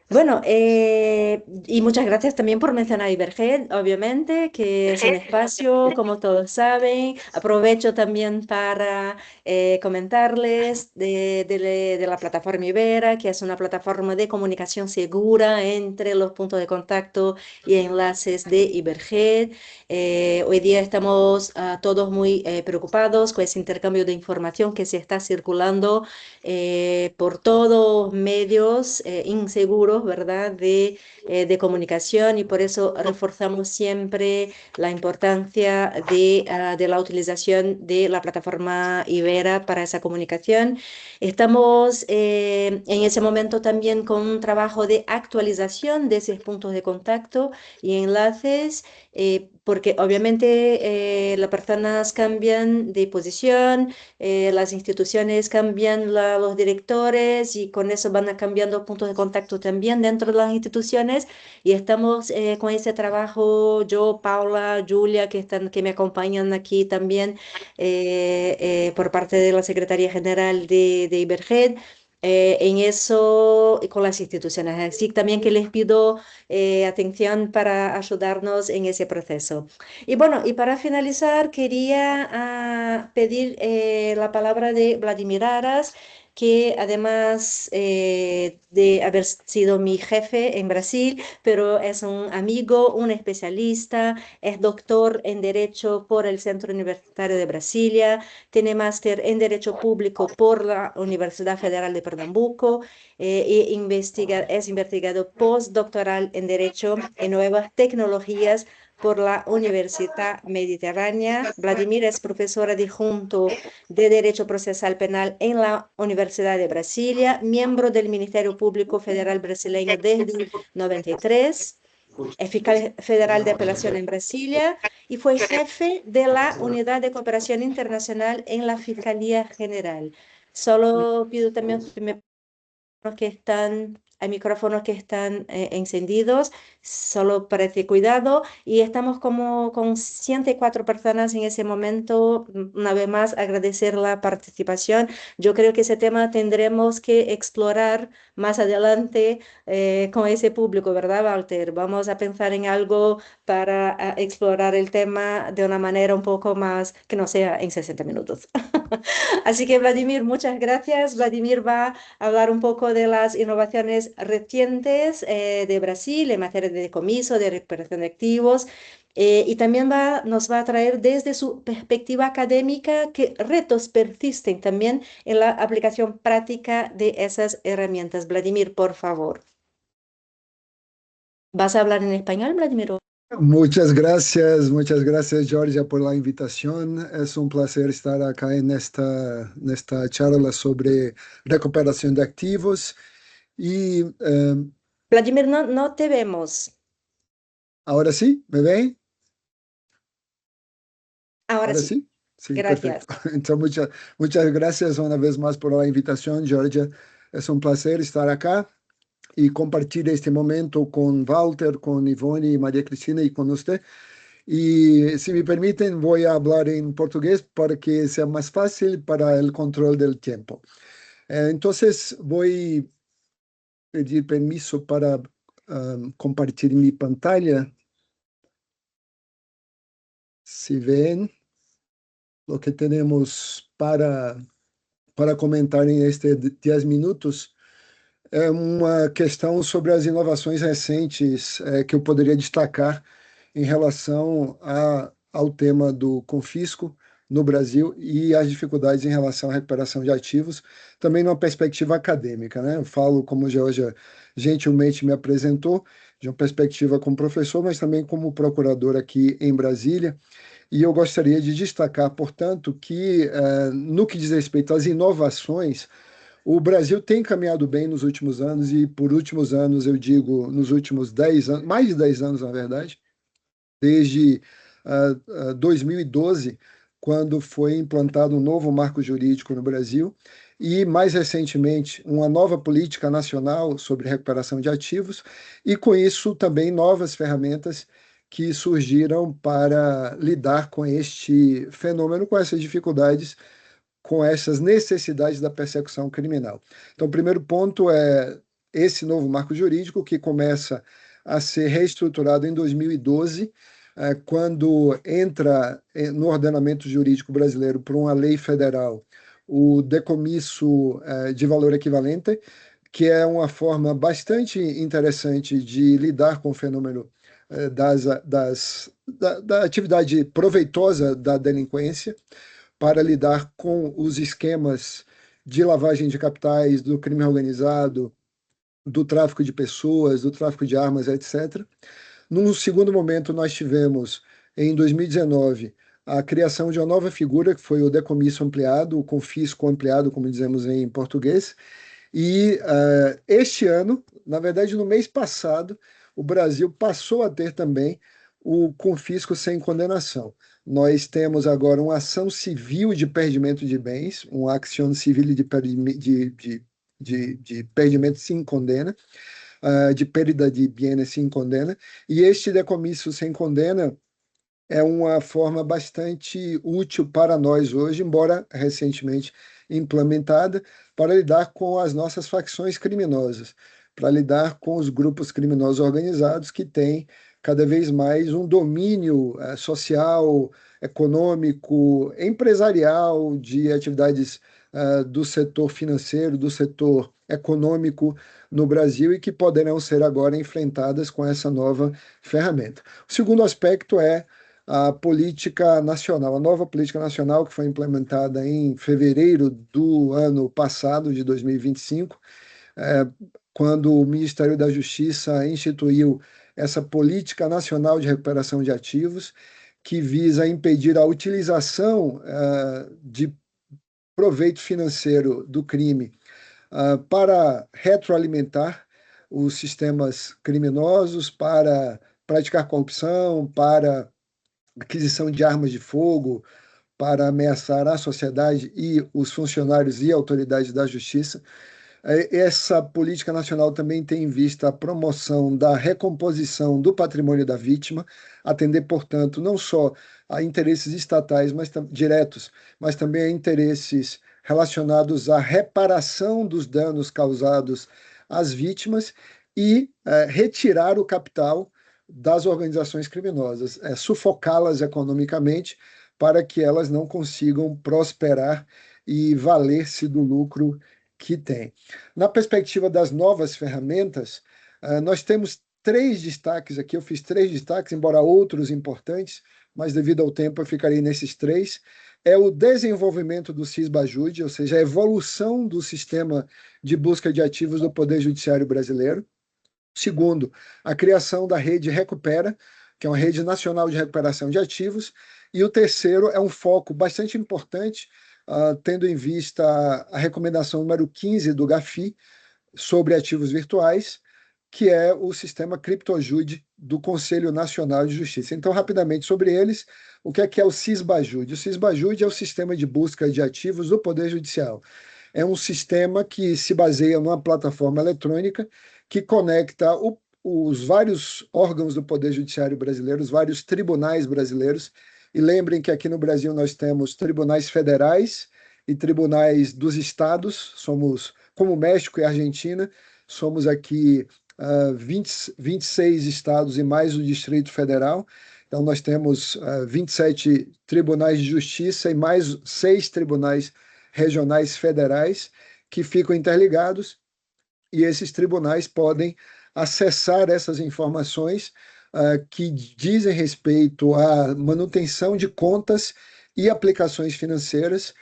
Bueno, y muchas gracias también por mencionar Iberhead, obviamente, que es un espacio, como todos saben. Aprovecho también para comentarles de la plataforma Ibera, que es una plataforma de comunicación segura entre los puntos de contacto y enlaces de Iberhead. Hoy día estamos todos muy preocupados con ese intercambio de información que se está circulando por todos medios inseguros, ¿verdad?, de comunicación, y por eso reforzamos siempre la importancia de la utilización de la plataforma Ibera para esa comunicación. Estamos en ese momento también con un trabajo de actualización de esos puntos de contacto y enlaces, porque obviamente las personas cambian de posición, las instituciones cambian los directores, y con eso van cambiando puntos de contacto también dentro de las instituciones, y estamos con ese trabajo, yo, Paula, Julia, que me acompañan aquí también por parte de la Secretaría General de Iberhead. En eso con las instituciones. Así también que les pido atención para ayudarnos en ese proceso. Y bueno, y para finalizar, quería pedir la palabra de Vladimir Aras, que además de haber sido mi jefe en Brasil, pero es un amigo, un especialista, es doctor en Derecho por el Centro Universitario de Brasilia, tiene máster en Derecho Público por la Universidad Federal de Pernambuco, es investigador postdoctoral en Derecho y Nuevas Tecnologías por la Universidad Mediterránea. Vladimir es profesor adjunto de Derecho Procesal Penal en la Universidad de Brasilia, miembro del Ministerio Público Federal brasileño desde 93, es fiscal federal de apelación en Brasilia y fue jefe de la Unidad de Cooperación Internacional en la Fiscalía General. Solo pido también que están hay micrófonos que están encendidos, solo parece cuidado, y estamos como con 104 personas en ese momento. Una vez más, agradecer la participación. Yo creo que ese tema tendremos que explorar más adelante con ese público, ¿verdad, Walter? Vamos a pensar en algo para explorar el tema de una manera un poco más que no sea en 60 minutos. Así que, Vladimir, muchas gracias. Vladimir va a hablar un poco de las innovaciones recientes de Brasil en materia de decomiso, de recuperación de activos. Y también nos va a traer desde su perspectiva académica qué retos persisten también en la aplicación práctica de esas herramientas. Vladimir, por favor. ¿Vas a hablar en español, Vladimir? Muchas gracias, Georgia, por la invitación. Es un placer estar acá en esta charla sobre recuperación de activos. Y Vladimir, no te vemos. ahora sí, ¿me ven? Ahora Ahora sí. sí. Sí, Gracias. perfecto. Entonces, muchas gracias una vez más por la invitación, Georgia. Es un placer estar acá y compartir este momento con Walter, con Ivone y María Cristina y con usted. Y si me permiten, voy a hablar en portugués para que sea más fácil para el control del tiempo. Entonces, voy a pedir permiso para compartir mi pantalla. Si ven lo que tenemos para comentar em estes 10 minutos, é uma questão sobre as inovações recentes que eu poderia destacar em relação ao tema do confisco no Brasil e as dificuldades em relação à recuperação de ativos, também numa perspectiva acadêmica, né? Eu falo, como o Georgia gentilmente me apresentou, de uma perspectiva como professor, mas também como procurador aqui em Brasília. E eu gostaria de destacar, portanto, que no que diz respeito às inovações, o Brasil tem caminhado bem nos últimos anos, e por últimos anos eu digo nos últimos 10 anos, mais de 10 anos, na verdade, desde 2012, quando foi implantado um novo marco jurídico no Brasil, e mais recentemente uma nova política nacional sobre recuperação de ativos, e com isso também novas ferramentas que surgiram para lidar com este fenômeno, com essas dificuldades, com essas necessidades da persecução criminal. Então, o primeiro ponto é esse novo marco jurídico, que começa a ser reestruturado em 2012, quando entra no ordenamento jurídico brasileiro por uma lei federal o decomisso de valor equivalente, que é uma forma bastante interessante de lidar com o fenômeno da atividade proveitosa da delinquência, para lidar com os esquemas de lavagem de capitais, do crime organizado, do tráfico de pessoas, do tráfico de armas, etc. Num segundo momento, nós tivemos, em 2019, a criação de uma nova figura, que foi o decomisso ampliado, o confisco ampliado, como dizemos em português. E este ano, na verdade, no mês passado, o Brasil passou a ter também o confisco sem condenação. Nós temos agora uma ação civil de perdimento de bens, uma ação civil de perdimento sem condena, de perda de bienes sem condena, e este decomisso sem condena é uma forma bastante útil para nós hoje, embora recentemente implementada, para lidar com as nossas facções criminosas, para lidar com os grupos criminosos organizados que têm cada vez mais um domínio social, econômico, empresarial, de atividades do setor financeiro, do setor econômico no Brasil, e que poderão ser agora enfrentadas com essa nova ferramenta. O segundo aspecto é a política nacional, a nova política nacional que foi implementada em fevereiro do ano passado, de 2025, quando o Ministério da Justiça instituiu essa política nacional de recuperação de ativos, que visa impedir a utilização de proveito financeiro do crime para retroalimentar os sistemas criminosos, para praticar corrupção, para aquisição de armas de fogo, para ameaçar a sociedade e os funcionários e autoridades da justiça. Essa política nacional também tem em vista a promoção da recomposição do patrimônio da vítima, atender, portanto, não só a interesses estatais diretos, mas também a interesses relacionados à reparação dos danos causados às vítimas e retirar o capital das organizações criminosas, sufocá-las economicamente para que elas não consigam prosperar e valer-se do lucro que têm. Na perspectiva das novas ferramentas, nós temos 3 destaques aqui. Eu fiz 3 destaques, embora outros importantes, mas devido ao tempo eu ficarei nesses 3. É o desenvolvimento do Cisbajude, ou seja, a evolução do sistema de busca de ativos do Poder Judiciário brasileiro. Segundo, a criação da rede Recupera, que é uma rede nacional de recuperação de ativos. E o terceiro é um foco bastante importante, tendo em vista a recomendação número 15 do GAFI sobre ativos virtuais, que é o sistema CriptoJude do Conselho Nacional de Justiça. Então, rapidamente sobre eles, o que é o Cisbajude? O Cisbajude é o sistema de busca de ativos do Poder Judicial. É um sistema que se baseia numa plataforma eletrônica que conecta os vários órgãos do Poder Judiciário brasileiro, os vários tribunais brasileiros. E lembrem que aqui no Brasil nós temos tribunais federais e tribunais dos estados, somos, como México e Argentina, somos aqui 26 estados e mais o Distrito Federal. Então, nós temos 27 tribunais de justiça e mais 6 tribunais regionais federais que ficam interligados, e esses tribunais podem acessar essas informações que dizem respeito à manutenção de contas e aplicações financeiras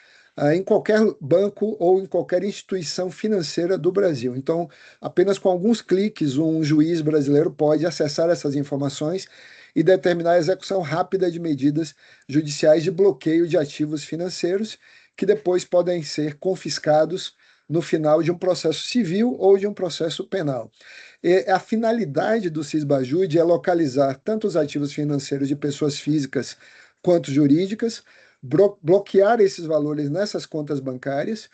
em qualquer banco ou em qualquer instituição financeira do Brasil. Então, apenas com alguns cliques, um juiz brasileiro pode acessar essas informações e determinar a execução rápida de medidas judiciais de bloqueio de ativos financeiros, que depois podem ser confiscados no final de um processo civil ou de um processo penal. E a finalidade do Cisbajude é localizar tanto os ativos financeiros de pessoas físicas quanto jurídicas, bloquear esses valores nessas contas bancárias,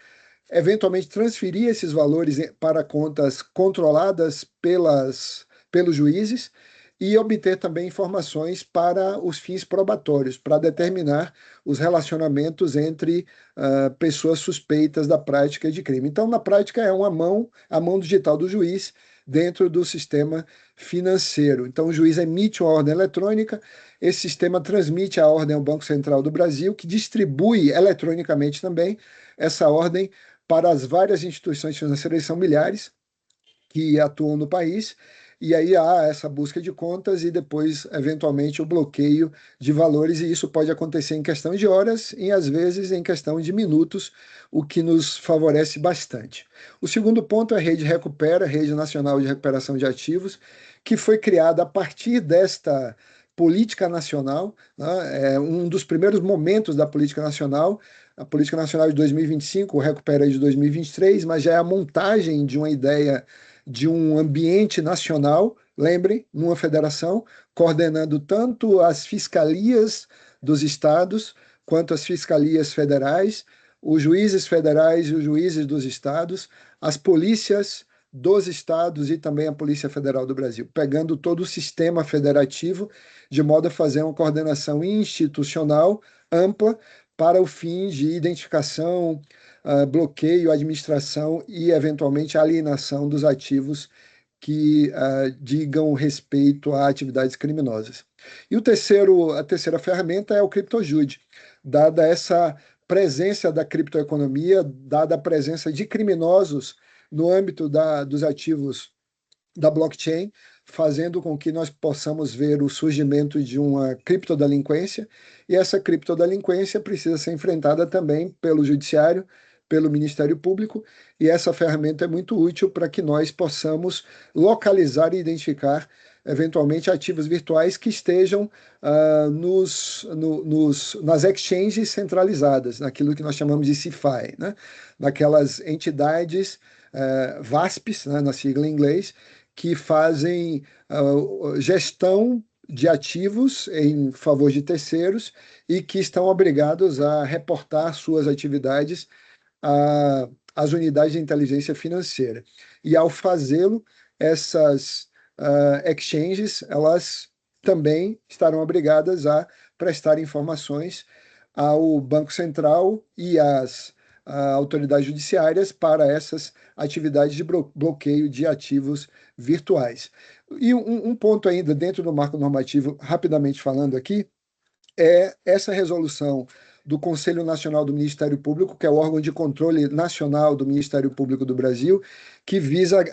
eventualmente transferir esses valores para contas controladas pelos juízes e obter também informações para os fins probatórios, para determinar os relacionamentos entre pessoas suspeitas da prática de crime. Então, na prática, é a mão digital do juiz dentro do sistema financeiro. Então, o juiz emite uma ordem eletrônica, esse sistema transmite a ordem ao Banco Central do Brasil, que distribui eletronicamente também essa ordem para as várias instituições financeiras, são milhares, que atuam no país, e aí há essa busca de contas e depois, eventualmente, o bloqueio de valores, e isso pode acontecer em questão de horas e, às vezes, em questão de minutos, o que nos favorece bastante. O segundo ponto é a Rede Recupera, Rede Nacional de Recuperação de Ativos, que foi criada a partir desta política nacional, né? É um dos primeiros momentos da política nacional, a política nacional de 2025, o Recupera é de 2023, mas já é a montagem de uma ideia de um ambiente nacional, lembrem, numa federação, coordenando tanto as fiscalias dos estados quanto as fiscalias federais, os juízes federais e os juízes dos estados, as polícias dos estados e também a Polícia Federal do Brasil, pegando todo o sistema federativo, de modo a fazer uma coordenação institucional ampla para o fim de identificação, bloqueio, administração e, eventualmente, alienação dos ativos que digam respeito a atividades criminosas. E a terceira ferramenta é o CriptoJude, dada essa presença da criptoeconomia, dada a presença de criminosos no âmbito dos ativos da blockchain, fazendo com que nós possamos ver o surgimento de uma criptodelinquência, e essa criptodelinquência precisa ser enfrentada também pelo Judiciário, pelo Ministério Público, e essa ferramenta é muito útil para que nós possamos localizar e identificar, eventualmente, ativos virtuais que estejam nas exchanges centralizadas, naquilo que nós chamamos de CeFi, né? Naquelas entidades VASPs, né, na sigla em inglês, que fazem gestão de ativos em favor de terceiros e que estão obrigados a reportar suas atividades as unidades de inteligência financeira. E, ao fazê-lo, essas exchanges, elas também estarão obrigadas a prestar informações ao Banco Central e às autoridades judiciárias para essas atividades de bloqueio de ativos virtuais. E um ponto ainda dentro do marco normativo, rapidamente falando aqui, é essa resolução do Conselho Nacional do Ministério Público, que é o órgão de controle nacional do Ministério Público do Brasil, que visa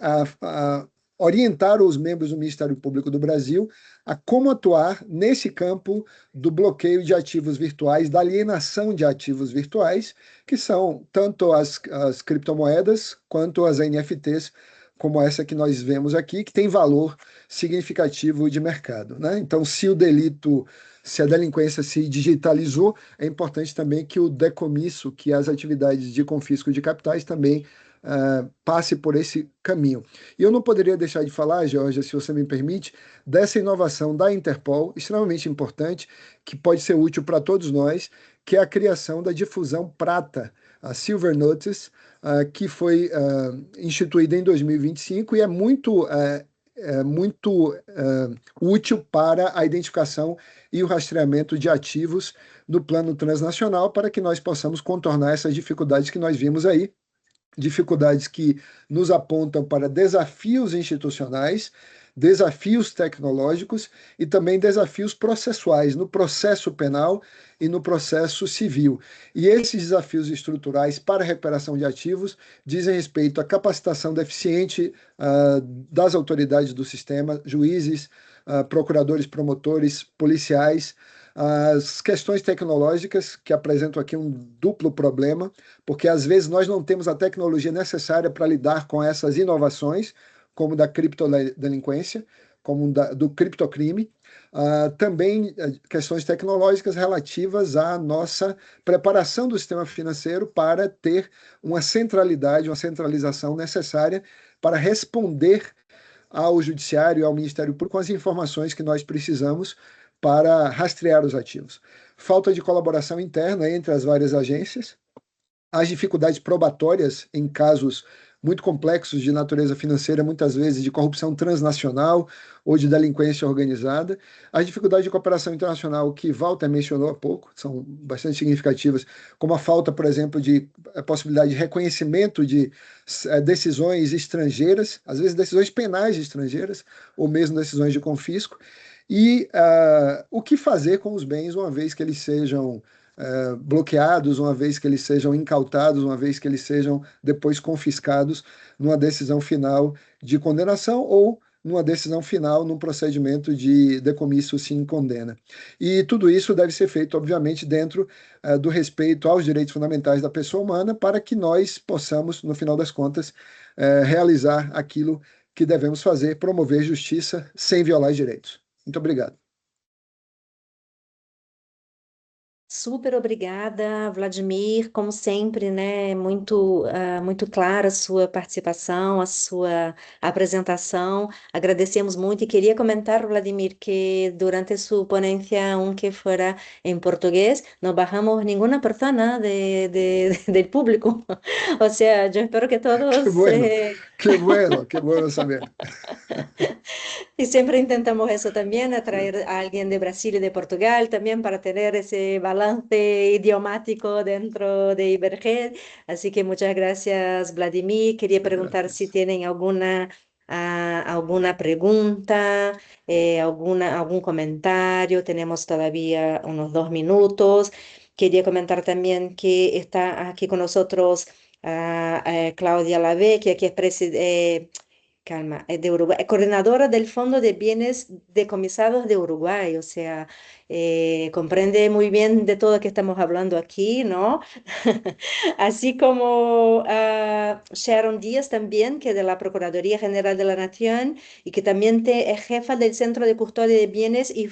a orientar os membros do Ministério Público do Brasil a como atuar nesse campo do bloqueio de ativos virtuais, da alienação de ativos virtuais, que são tanto as criptomoedas quanto as NFTs, como essa que nós vemos aqui, que tem valor significativo de mercado, né? Então, se a delinquência se digitalizou, é importante também que o decomisso, que as atividades de confisco de capitais também passe por esse caminho. E eu não poderia deixar de falar, Georgia, se você me permite, dessa inovação da Interpol, extremamente importante, que pode ser útil para todos nós, que é a criação da difusão prata, a Silver Notice, que foi instituída em 2025 e é muito útil para a identificação e o rastreamento de ativos no plano transnacional, para que nós possamos contornar essas dificuldades que nós vimos aí, dificuldades que nos apontam para desafios institucionais, desafios tecnológicos e também desafios processuais, no processo penal e no processo civil. E esses desafios estruturais para a recuperação de ativos dizem respeito à capacitação deficiente das autoridades do sistema, juízes, procuradores, promotores, policiais, as questões tecnológicas, que apresentam aqui um duplo problema, porque às vezes nós não temos a tecnologia necessária para lidar com essas inovações, como da criptodelinquência, como do criptocrime. Também questões tecnológicas relativas à nossa preparação do sistema financeiro para ter uma centralidade, uma centralização necessária para responder ao Judiciário e ao Ministério Público com as informações que nós precisamos para rastrear os ativos. Falta de colaboração interna entre as várias agências, as dificuldades probatórias em casos muito complexos de natureza financeira, muitas vezes de corrupção transnacional ou de delinquência organizada, as dificuldades de cooperação internacional que Walter mencionou há pouco, são bastante significativas, como a falta, por exemplo, de possibilidade de reconhecimento de decisões estrangeiras, às vezes decisões penais estrangeiras, ou mesmo decisões de confisco, e o que fazer com os bens uma vez que eles sejam bloqueados, uma vez que eles sejam incautados, uma vez que eles sejam depois confiscados numa decisão final de condenação ou numa decisão final num procedimento de decomisso sim condena. E tudo isso deve ser feito, obviamente, dentro do respeito aos direitos fundamentais da pessoa humana, para que nós possamos, no final das contas, realizar aquilo que devemos fazer, promover justiça sem violar os direitos. Muito obrigado. Super obrigada, Vladimir. Como sempre, né? Muito clara a sua participação, a sua apresentação. Agradecemos muito e queria comentar, Vladimir, que durante su ponencia, aunque fuera en portugués, no bajamos ninguna persona del público. O sea, yo espero que todos... Qué bueno saber. Y siempre intentamos eso también, atraer a alguien de Brasil y de Portugal también para tener ese balance idiomático dentro de Ibergen. Así que muchas gracias, Vladimir. Quería preguntar si tienen alguna pregunta, algún comentario. Tenemos todavía unos 2 minutos. Quería comentar también que está aquí con nosotros Claudia Lave, que aquí es presidente. Calma, es de Uruguay, coordinadora del Fondo de Bienes Decomisados de Uruguay, o sea, comprende muy bien de todo lo que estamos hablando aquí, ¿no? Así como Sharon Díaz también, que es de la Procuraduría General de la Nación y que también es jefa del Centro de Custodia de Bienes y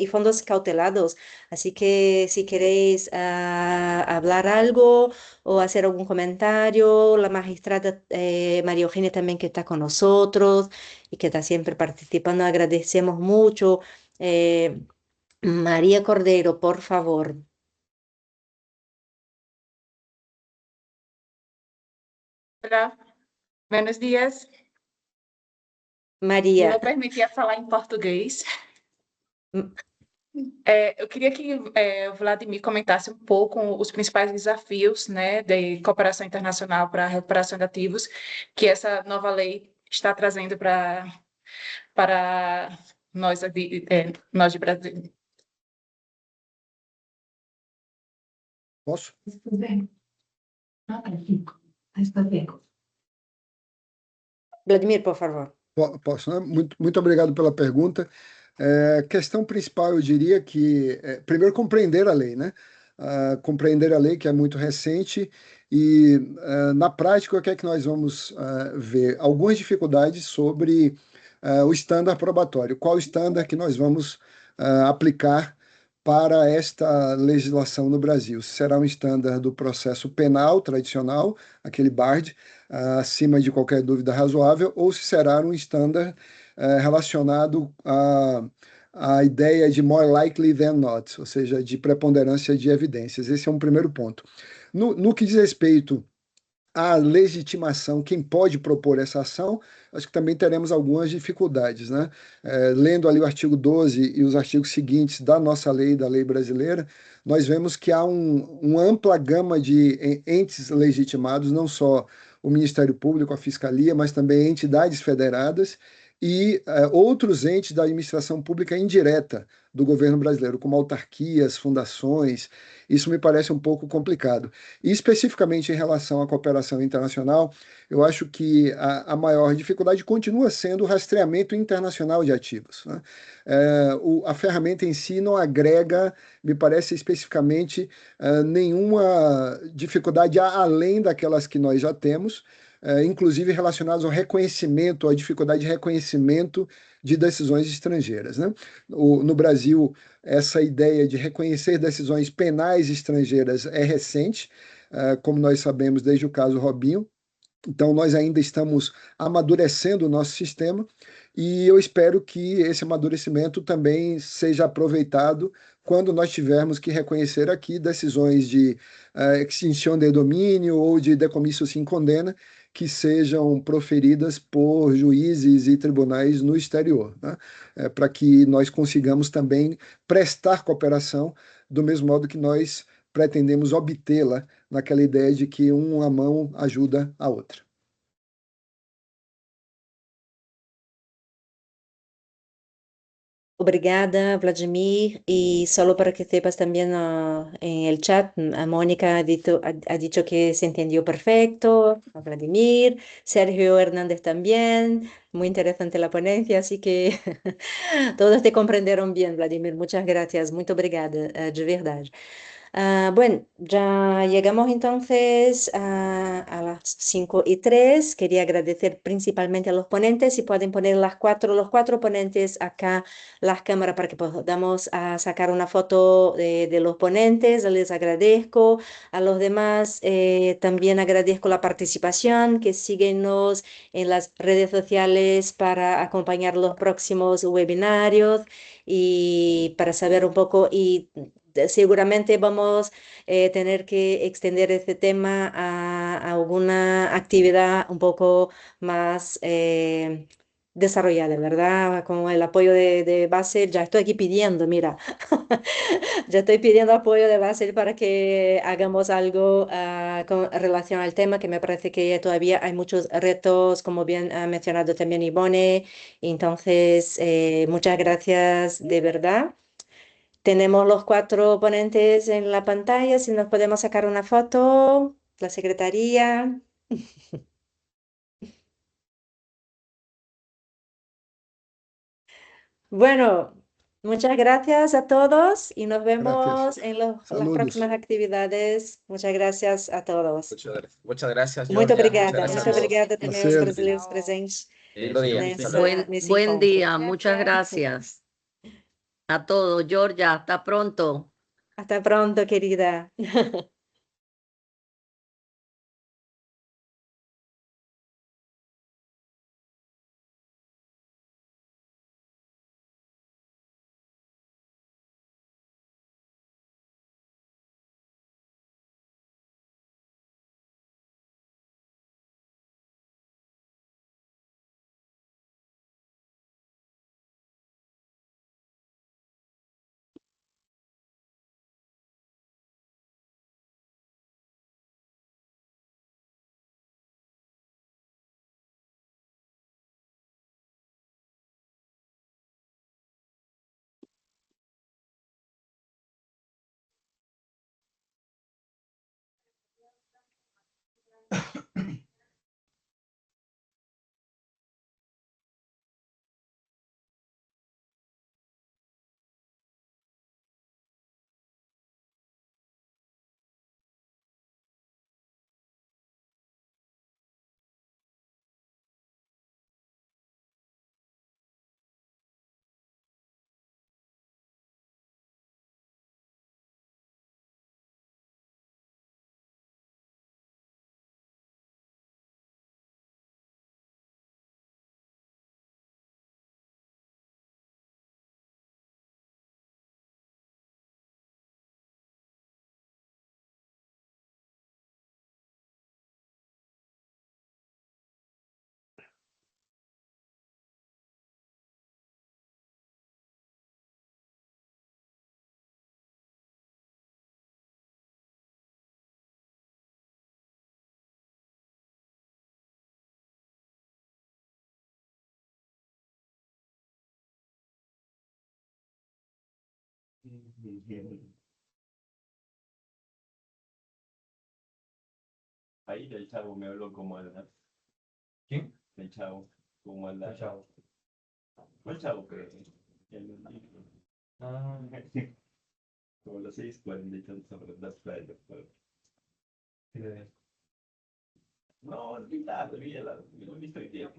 Fondos Cautelados. Así que si queréis hablar algo o hacer algún comentario, la magistrada María Eugenia también que está con nosotros y que está siempre participando, agradecemos mucho. María Cordero, por favor. Olá, buenos dias. Me María. vou permitir falar em português. M- Eu queria que o Vladimir comentasse um pouco os principais desafios, né, de cooperação internacional para a recuperação de ativos que essa nova lei está trazendo para nós de Brasil. Posso? Vladimir, por favor. Posso, né? Muito obrigado pela pergunta. Questão principal, eu diria que, primeiro, compreender a lei, né? Compreender a lei, que é muito recente, e, na prática, o que é que nós vamos ver? Algumas dificuldades sobre o estándar probatório. Qual o estándar que nós vamos aplicar para esta legislação no Brasil? Será um estándar do processo penal tradicional, aquele BARD, acima de qualquer dúvida razoável, ou se será um estándar relacionado à ideia de more likely than not, ou seja, de preponderância de evidências. Esse é um primeiro ponto. No que diz respeito à legitimação, quem pode propor essa ação, acho que também teremos algumas dificuldades, né? Lendo ali o artigo 12 e os artigos seguintes da nossa lei, da lei brasileira, nós vemos que há uma ampla gama de entes legitimados, não só o Ministério Público, a Fiscalia, mas também entidades federadas e outros entes da administração pública indireta do governo brasileiro, como autarquias, fundações. Isso me parece um pouco complicado. E especificamente em relação à cooperação internacional, eu acho que a maior dificuldade continua sendo o rastreamento internacional de ativos, né? A ferramenta em si não agrega, me parece especificamente, nenhuma dificuldade além daquelas que nós já temos, inclusive relacionadas ao reconhecimento, à dificuldade de reconhecimento de decisões estrangeiras, né? No Brasil, essa ideia de reconhecer decisões penais estrangeiras é recente, como nós sabemos desde o caso Robinho. Então, nós ainda estamos amadurecendo o nosso sistema e eu espero que esse amadurecimento também seja aproveitado quando nós tivermos que reconhecer aqui decisões de extinção de domínio ou de decomício sem condena que sejam proferidas por juízes e tribunais no exterior, né? Para que nós consigamos também prestar cooperação do mesmo modo que nós pretendemos obtê-la naquela ideia de que uma mão ajuda a outra. Obrigada, Vladimir. Y solo para que sepas también en el chat, a Mónica ha dicho que se entendió perfecto, a Vladimir, Sergio Hernández también. Muy interesante la ponencia, así que todos te comprendieron bien, Vladimir. Muchas gracias, muy obrigada, de verdad. Bueno, ya llegamos entonces a las 5:03. Quería agradecer principalmente a los ponentes. Si pueden poner los cuatro ponentes acá las cámaras para que podamos sacar una foto de los ponentes. Les agradezco. A los demás también agradezco la participación, que síguenos en las redes sociales para acompañar los próximos webinarios y para saber un poco y seguramente vamos a tener que extender este tema a alguna actividad un poco más desarrollada, ¿verdad? Como el apoyo de Basel, ya estoy aquí pidiendo, mira, ya estoy pidiendo apoyo de Basel para que hagamos algo con relación al tema, que me parece que todavía hay muchos retos, como bien ha mencionado también Ivone. Entonces, muchas gracias de verdad. Tenemos los cuatro ponentes en la pantalla, si nos podemos sacar una foto, la secretaría. Bueno, muchas gracias a todos y nos Gracias. vemos en las Saludos. próximas actividades. Muchas gracias a todos. Muchas gracias, Muito Georgia. obrigada, Muchas muito gracias. obrigada também aos Prazer. brasileiros presentes Lindo día. nessa, Hasta luego. nesse Buen encontro. día, muchas gracias a todos. Georgia, hasta pronto. Hasta pronto, querida. Ahí el chavo me habló como al... ¿Quién? El chavo, como al... El chavo. El chavo que Ah, como las 6:40 y tanto sobre las playas. No, olvídalo, olvídalo. Lo he visto hoy día.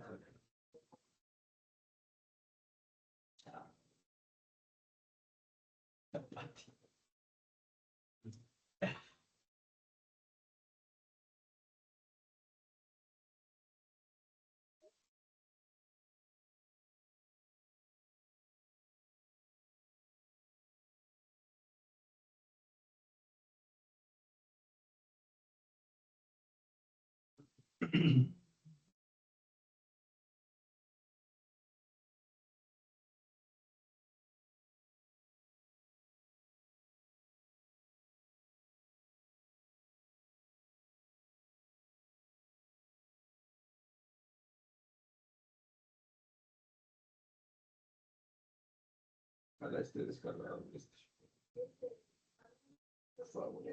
Pati. Ojalá esté descargado este. Por favor.